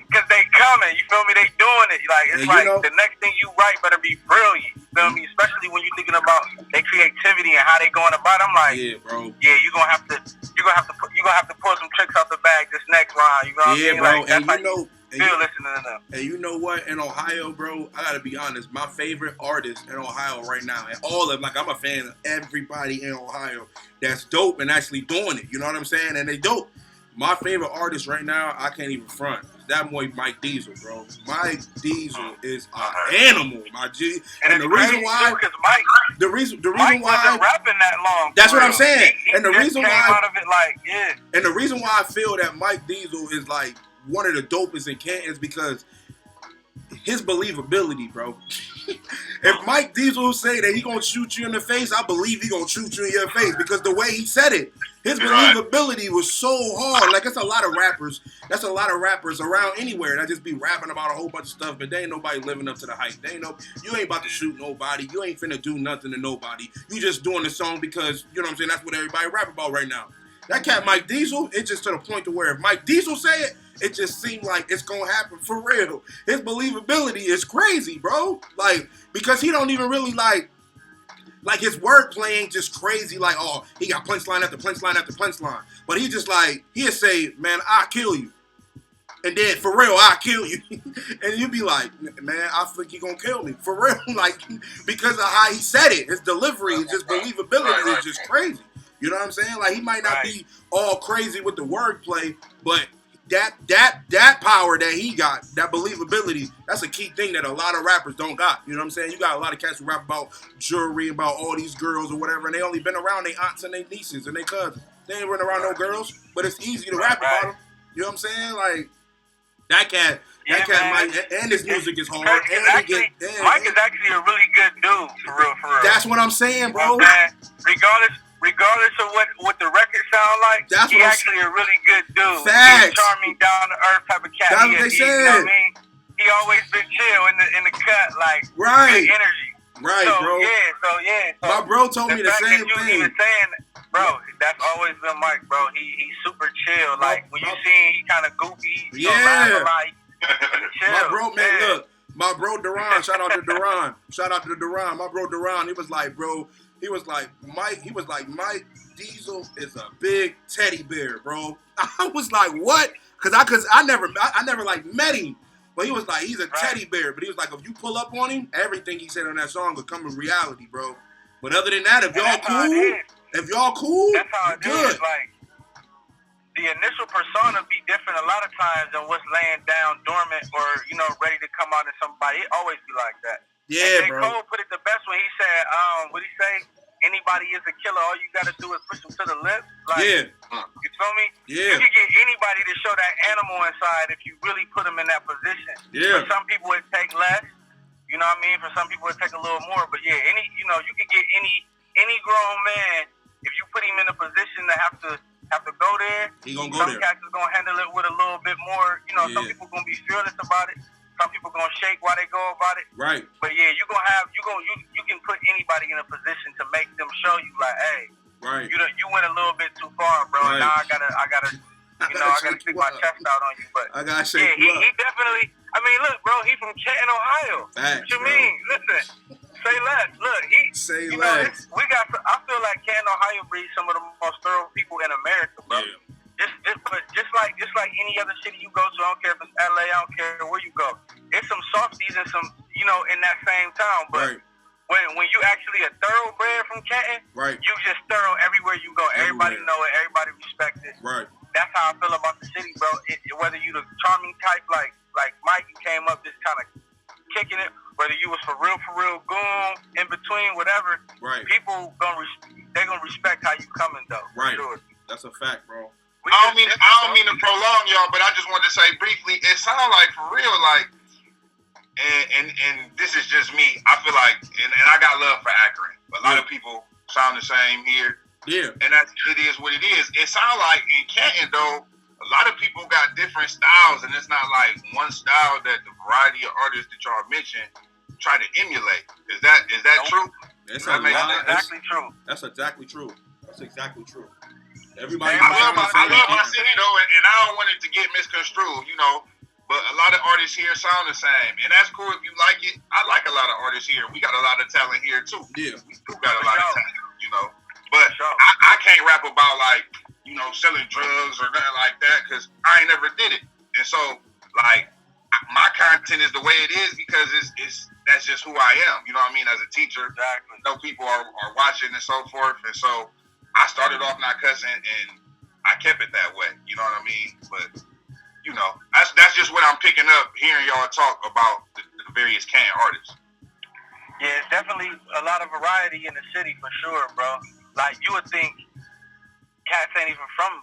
Because they coming, you feel me? They doing it. Like, it's like, the next thing you write better be brilliant. You feel me? Especially when you're thinking about their creativity and how they going about it. I'm like, yeah, bro. Yeah, you're gonna have to pull some tricks out the bag this next round. You know what I mean? Bro. Like, and you know, listening to them. And you know what? In Ohio, bro, I gotta be honest. My favorite artist in Ohio right now, and all of them, like, I'm a fan of everybody in Ohio that's dope and actually doing it. You know what I'm saying? And they dope. My favorite artist right now, I can't even front. That boy Mike Diesel, bro. Mike Diesel is an animal, my G. And the reason why, the reason Mike why, wasn't rapping that long. That's what I'm saying. And the reason why, out of it like, yeah. And the reason why I feel that Mike Diesel is like one of the dopest in Canton is because his believability, bro. If Mike Diesel say that he gonna shoot you in the face, I believe he gonna shoot you in your face, because the way he said it, his believability was so hard. Like, it's a lot of rappers. That's a lot of rappers around anywhere that just be rapping about a whole bunch of stuff, but they ain't nobody living up to the hype. You ain't about to shoot nobody. You ain't finna do nothing to nobody. You just doing the song because, you know what I'm saying, that's what everybody rap about right now. That cat Mike Diesel, it's just to the point to where if Mike Diesel say it, it just seemed like it's gonna happen for real. His believability is crazy, bro. Like, because he don't even really like his wordplay ain't just crazy. Like, oh, he got punchline after punchline after punchline. But he just like, he'll say, man, I'll kill you. And then, for real, I'll kill you. And you be like, man, I think he gonna kill me. For real, like, because of how he said it. His delivery, his believability is just crazy. You know what I'm saying? Like, he might not be all crazy with the wordplay, but that power that he got, that believability, that's a key thing that a lot of rappers don't got. You know what I'm saying? You got a lot of cats who rap about jewelry, about all these girls or whatever, and they only been around their aunts and their nieces and their cousins. They ain't running around no girls, but it's easy to rap about them. You know what I'm saying? Like, that cat Mike, and his music is hard. Mike is actually a really good dude, for real. That's what I'm saying, bro. Regardless of what the record sound like, he actually a really good dude. Facts. He's a charming, down to earth type of cat. That's what they said. You know what I mean? He always been chill in the cut, like right. Good energy. Right, so, bro. So my bro told me the same thing. Even saying, bro, that's always been Mike, bro. He's super chill. Like, when you see him, he kind of goofy. Yeah. Chill. My bro, man, look. My bro Duran, shout out to Duran. My bro Duran, he was like, bro, Mike Diesel is a big teddy bear, bro. I was like, what? Cause I never like met him. But he was like, he's a teddy bear. But he was like, if you pull up on him, everything he said on that song will come in reality, bro. But other than that, if y'all cool, that's how it good. is. Like, the initial persona be different a lot of times than what's laying down dormant or, ready to come out in somebody. It always be like that. Yeah, and J. bro. Cole put it the best when he said, what'd he say? Anybody is a killer. All you got to do is push them to the lips. Like, you feel me? Yeah. You can get anybody to show that animal inside if you really put them in that position. Yeah. For some people, it take less. You know what I mean? For some people, it take a little more. But yeah, you can get any grown man, if you put him in a position to have to go there. He gonna go some there. cats is gonna handle it with a little bit more. Some people gonna be fearless about it. Some people gonna shake while they go about it. Right. But yeah, you can put anybody in a position to make them show you like, hey, right. You went a little bit too far, bro. Right. Now I gotta stick my chest out on you. But I gotta shake you up. He definitely. I mean, look, bro, he from Canton, Ohio. Facts, what you bro. mean? Listen, say less. Look, say less. I feel like Canton, Ohio breeds some of the most thorough people in America, bro. Yeah. Just like any other city you go to, I don't care if it's LA, I don't care where you go. It's some softies and some, in that same town. But when you actually a thoroughbred from Canton, you just thorough everywhere you go. Everybody know it, everybody respect it. Right. That's how I feel about the city, bro. Whether you the charming type like Mike, you came up just kind of kicking it, whether you was for real goon, in between, whatever. Right. People they gonna respect how you coming though. Right. Sure. That's a fact, bro. I don't mean to prolong y'all, but I just wanted to say briefly, it sounds like for real, like, and this is just me. I feel like, and I got love for Akron. A lot of people sound the same here. Yeah. And it is what it is. It sounds like in Canton, though, a lot of people got different styles, and it's not like one style that the variety of artists that y'all mentioned try to emulate. Is that true? That's exactly true. That's exactly true. That's exactly true. Everybody. I love my city though, and I don't want it to get misconstrued, But a lot of artists here sound the same, and that's cool if you like it. I like a lot of artists here. We got a lot of talent here too. Yeah, we do got a lot of talent, But I can't rap about like selling drugs or nothing like that because I ain't never did it. And so like my content is the way it is because that's just who I am. You know what I mean? As a teacher, exactly. People are watching and so forth, and so. I started off not cussing, and I kept it that way. You know what I mean? But that's just what I'm picking up, hearing y'all talk about the various Canton artists. Yeah, it's definitely a lot of variety in the city for sure, bro. Like you would think, cats ain't even from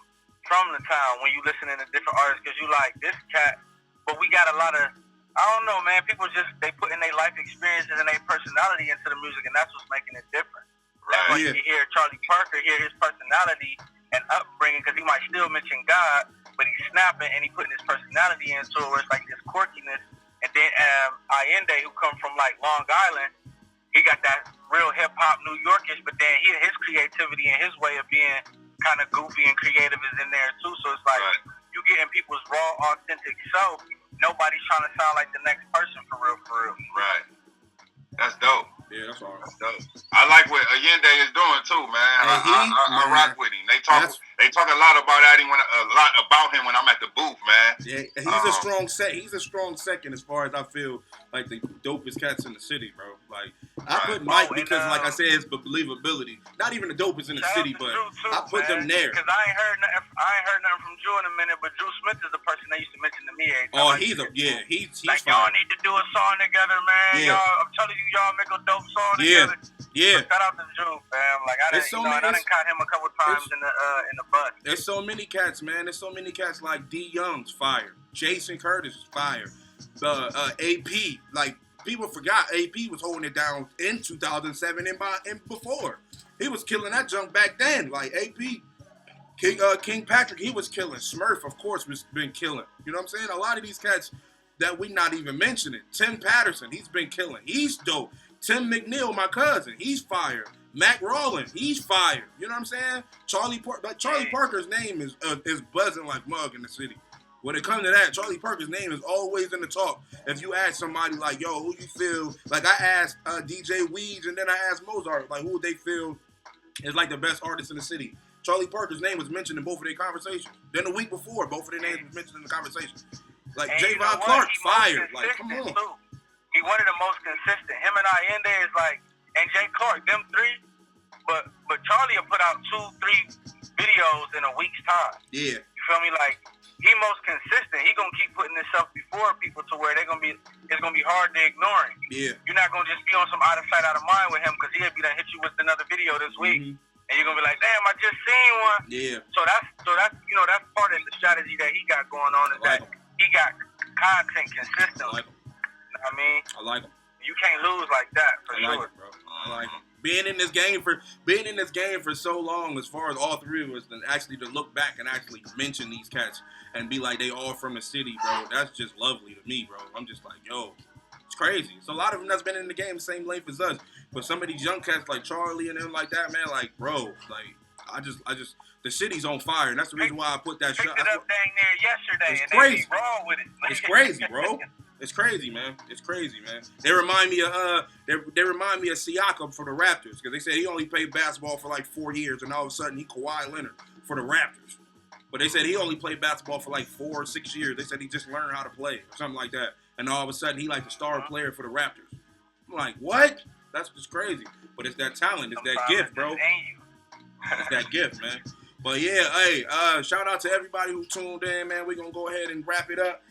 the town when you listening to different artists because you like this cat, but we got a lot of. I don't know, man. People they put in their life experiences and their personality into the music, and that's what's making it different. Right. Like you hear Charlie Parker, hear his personality and upbringing, because he might still mention God, but he's snapping and he putting his personality into it where it's like this quirkiness. And then Allende, who come from like Long Island, he got that real hip hop New Yorkish, but then his creativity and his way of being kind of goofy and creative is in there too. So it's like you getting people's raw, authentic self. Nobody's trying to sound like the next person for real. Right. That's dope. Yeah, that's all right. That's dope. I like what Allende is doing too, man. I rock with him. They talk a lot about him when I'm at the booth, man. Yeah, he's a strong He's a strong second as far as I feel like the dopest cats in the city, bro. Like I put Mike because, like I said, it's believability. Not even the dopest in the city, but I put them there. Because I ain't heard nothing from Drew in a minute, but Drew Smith is the person they used to mention to me. He's like y'all need to do a song together, man. Yeah. I'm telling you, y'all make a dope song together. Yeah. Shout out to Drew, fam. Like I done caught him a couple times in the bus. There's so many cats, man. There's so many cats like D Young's fire. Jason Curtis is fire. AP, like people forgot AP was holding it down in 2007 and before. He was killing that junk back then. Like AP, King Patrick, he was killing. Smurf, of course, was been killing. You know what I'm saying? A lot of these cats that we not even mentioning. Tim Patterson, he's been killing. He's dope. Tim McNeil, my cousin, he's fire. Mac Rawlins, he's fire. You know what I'm saying? Charlie Parker's name is buzzing like mug in the city. When it comes to that, Charlie Parker's name is always in the talk. If you ask somebody like, yo, who you feel, like I asked DJ Weeds and then I asked Mozart, like who would they feel is like the best artist in the city. Charlie Parker's name was mentioned in both of their conversations. Then the week before, both of their names was mentioned in the conversation. Like Javon Clark, fired. Like, come on. Too. He one of the most consistent. Him and Allende is like, and Jay Clark, them three. But Charlie will put out 2-3 videos in a week's time. Yeah. You feel me? Like, he most consistent. He gonna keep putting himself before people to where it's gonna be hard to ignore him. Yeah. You're not gonna just be on some out of sight, out of mind with him because he'll be done hit you with another video this week, and you're gonna be like, damn, I just seen one. Yeah. So that's that's part of the strategy that he got going on is that he got content consistently. You know what I mean? I like him. You can't lose like that for sure. I like it, bro. I like him. Being in this game for so long, as far as all three of us, then actually to look back and actually mention these cats and be like they all from the city, bro. That's just lovely to me, bro. I'm just like, yo, it's crazy. It's a lot of them that's been in the game the same length as us, but some of these young cats like Charlie and them like that, man, like, bro, like I just the city's on fire, and that's the reason why I put that shot. Picked it up dang near yesterday, it's and crazy. they be wrong with it. It's crazy, bro. It's crazy, man. It's crazy, man. They remind me of Siakam for the Raptors because they said he only played basketball for like 4 years, and all of a sudden he Kawhi Leonard for the Raptors. But they said he only played basketball for like 4 or 6 years. They said he just learned how to play or something like that, and all of a sudden he like the star player for the Raptors. I'm like, what? That's just crazy. But it's that talent. It's that gift, bro. It's that gift, man. But yeah, hey, shout out to everybody who tuned in, man. We're gonna go ahead and wrap it up.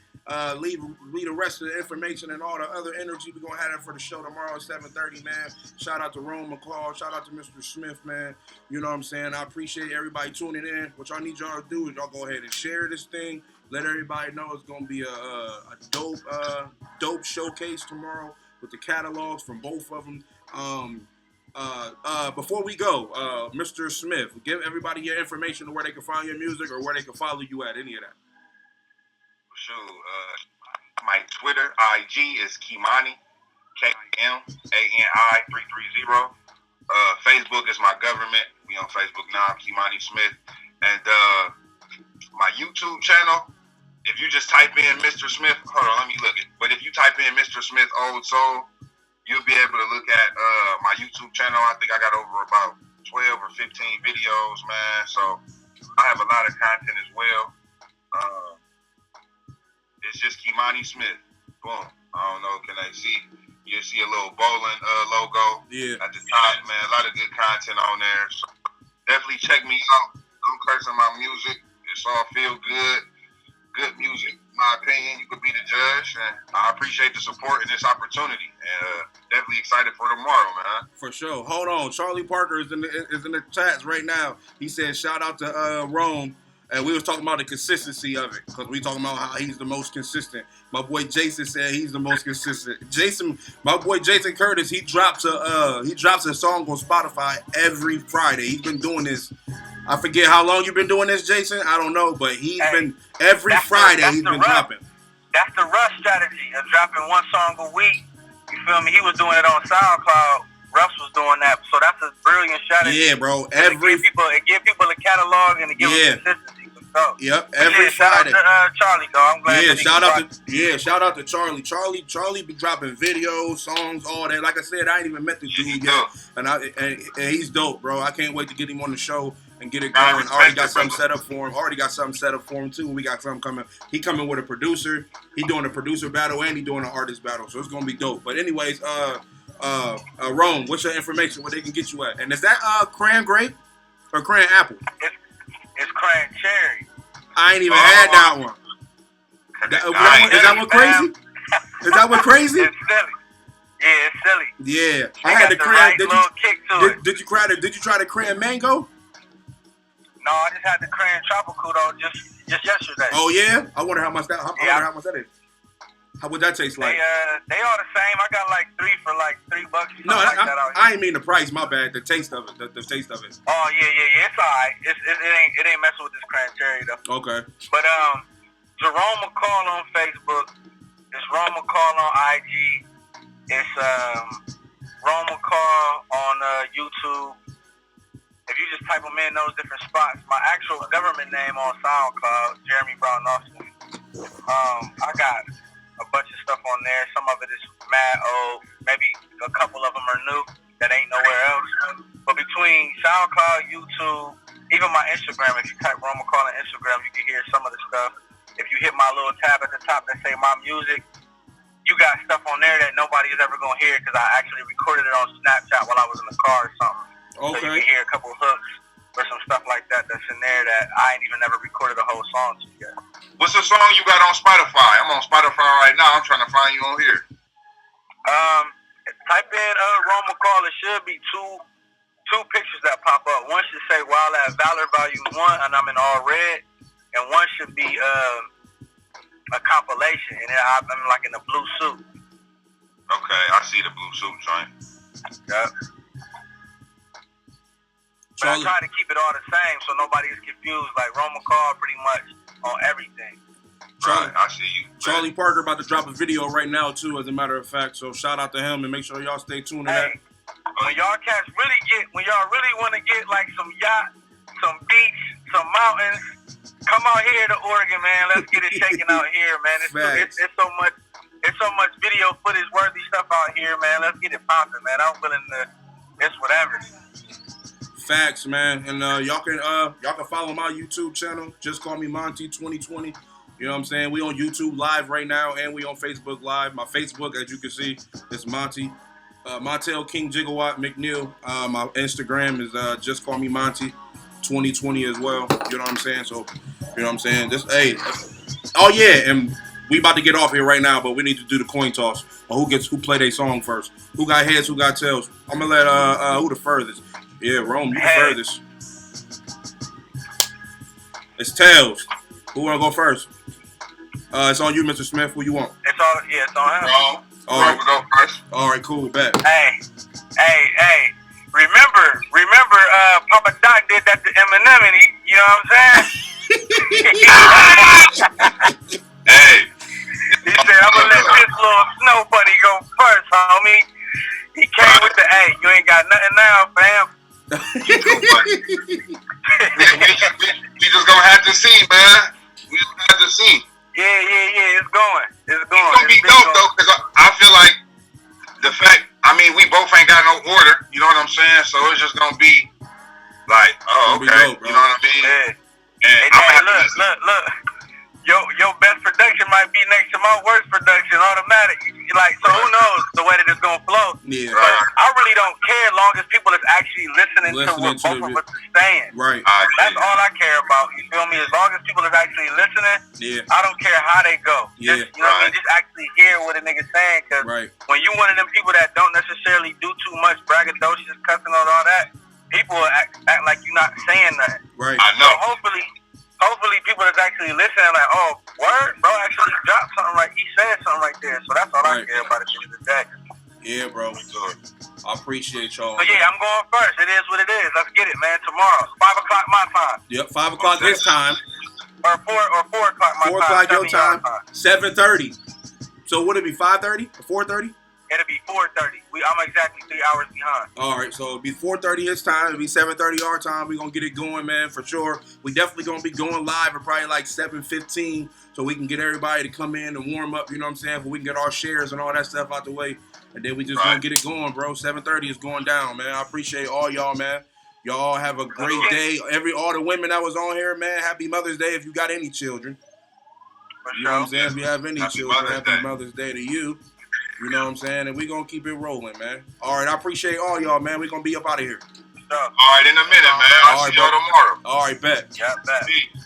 Leave the rest of the information and all the other energy. We're going to have that for the show tomorrow at 7:30, man. Shout out to Rome McCall. Shout out to Mr. Smith, man. You know what I'm saying? I appreciate everybody tuning in. What y'all need y'all to do is y'all go ahead and share this thing. Let everybody know it's going to be a dope showcase tomorrow with the catalogs from both of them. Before we go, Mr. Smith, give everybody your information of where they can find your music or where they can follow you at, any of that. Sure. My Twitter IG is Kimani, KMANI 330. Facebook is my government. We on Facebook now, Kimani Smith. And my YouTube channel, if you just type in Mr. Smith, hold on, let me look it. But if you type in Mr. Smith Old Soul, you'll be able to look at my YouTube channel. I think I got over about 12 or 15 videos, man. So I have a lot of content as well. It's just Kimani Smith. Boom. I don't know. Can I see? You see a little bowling logo at the top, man. A lot of good content on there. So definitely check me out. Don't curse on my music. It's all feel good. Good music. In my opinion, you could be the judge. And I appreciate the support and this opportunity. And definitely excited for tomorrow, man. For sure. Hold on. Charlie Parker is in the chats right now. He said, shout out to Rome. And we was talking about the consistency of it because we talking about how he's the most consistent. My boy Jason said he's the most consistent. My boy Jason Curtis, he drops a song on Spotify every Friday. He's been doing this. I forget how long you've been doing this, Jason. I don't know, but he's been every Friday he's been dropping. That's the Rush strategy of dropping one song a week. You feel me? He was doing it on SoundCloud. Russ was doing that, so that's a brilliant strategy. Yeah, bro. It give people a catalog and it give them consistency. So, yep, every Friday. Shout out to Charlie, though. I'm glad. Shout out to Charlie. Charlie be dropping videos, songs, all that. Like I said, I ain't even met the dude yet, and he's dope, bro. I can't wait to get him on the show and get it going. Already got something set up for him. Too. We got something coming. He coming with a producer. He doing a producer battle and he doing an artist battle. So it's gonna be dope. But anyways, Rome, what's your information? Where they can get you at? And is that cran grape or cran apple? It's cran cherry. I ain't even had that one. Is that one crazy? Is that one crazy? It's silly. Yeah, it's silly. Yeah, I had the cran. Right did you try the cran mango? No, I just had the cran tropical though, just yesterday. Oh yeah, I wonder how much that. I wonder how much that is. How would that taste like? They all the same. I got like 3 for like $3. No, I ain't mean the price. My bad. The taste of it. The taste of it. Oh yeah. It's alright. It ain't messing with this cran cherry though. Okay. But Jerome McCall on Facebook. It's Rome McCall on IG. It's Rome McCall on YouTube. If you just type them in those different spots, my actual government name on SoundCloud, Jeremy Brown Austin. I got a bunch of stuff on there. Some of it is mad old. Maybe a couple of them are new that ain't nowhere else. But between SoundCloud, YouTube, even my Instagram. If you type Rome McCall on Instagram, you can hear some of the stuff. If you hit my little tab at the top that say my music, you got stuff on there that nobody is ever gonna hear because I actually recorded it on Snapchat while I was in the car or something. Okay. So you can hear a couple of hooks or some stuff like that that's in there that I ain't even never recorded a whole song to yet. What's the song you got on Spotify? I'm on Spotify right now. I'm trying to find you on here. Type in Rome McCall. It should be two pictures that pop up. One should say Wild Ass Valor Volume 1, and I'm in all red. And one should be a compilation, and I'm like in a blue suit. Okay, I see the blue suit joint. Yep. But I try to keep it all the same so nobody is confused. Like Rome McCall pretty much on everything. Right, I see you. Charlie Parker about to drop a video right now too, as a matter of fact. So shout out to him and make sure y'all stay tuned to that. When y'all cats when y'all really want to get like some yacht, some beach, some mountains, come out here to Oregon, man. Let's get it shaking out here, man. It's so much video footage worthy stuff out here, man. Let's get it popping, man. I'm willing to. It's whatever. Facts, man. And y'all can follow my YouTube channel. Just call me Monty 2020. You know what I'm saying? We on YouTube Live right now, and we on Facebook Live. My Facebook, as you can see, is Monty. Montel King Gigawatt McNeil. My Instagram is Just Call Me Monty 2020 as well. You know what I'm saying? So, you know what I'm saying? Oh yeah, and we about to get off here right now, but we need to do the coin toss. Or who play their song first? Who got heads? Who got tails? I'm gonna let who the furthest? Yeah, Rome, you the furthest. It's tails. Who wanna go first? It's on you, Mr. Smith. Who you want? It's on him. Rome, Rome go first. All right, cool, bet. Hey. Remember, Papa Doc did that to Eminem, and you know what I'm saying? Hey. He said, I'm gonna let this little snow bunny go first, homie. He came with the, hey, you ain't got nothing now, fam. We just gonna have to see, man. We just have to see. Yeah, it's going. It's gonna be dope though, because I feel like the fact, we both ain't got no order, you know what I'm saying? So it's just gonna be like, oh, okay, dope, you know what I mean? Yeah. And look. Your best production might be next to my worst production, automatic. Like, so who knows the way that it's gonna flow? Yeah. But I really don't care as long as people is actually listening to what both of us is saying. Right. That's all I care about. You feel me? As long as people is actually listening, I don't care how they go. Yeah. Just, you know what I mean? Just actually hear what a nigga's saying. Because when you one of them people that don't necessarily do too much braggadocious, cussing on all that, people will act like you're not saying nothing. Right. I know. So hopefully people is actually listening like, oh, word, bro, actually dropped something right. He said something right there. So that's all I care about at the end of the day. Yeah, bro. I appreciate y'all. So yeah, I'm going first. It is what it is. Let's get it, man. Tomorrow, 5 o'clock my time. Yep, 5 o'clock his time. Or 4 o'clock my 4 time. 4 o'clock your time. 7:30. So would it be 5:30 or 4:30? It'll be 4:30. I'm exactly 3 hours behind. All right, so it'll be 4:30 his time. It'll be 7:30 our time. We're going to get it going, man, for sure. We definitely going to be going live at probably like 7:15 so we can get everybody to come in and warm up, you know what I'm saying, so we can get our shares and all that stuff out the way. And then we just going to get it going, bro. 7:30 is going down, man. I appreciate all y'all, man. Y'all have a great day. All the women that was on here, man, happy Mother's Day if you got any children. You know what I'm saying? If you have any children, happy Mother's Day to you. You know what I'm saying? And we're going to keep it rolling, man. All right, I appreciate all y'all, man. We're going to be up out of here. All right, in a minute, man. I'll see y'all tomorrow. All right, bet. Yeah, bet. Peace.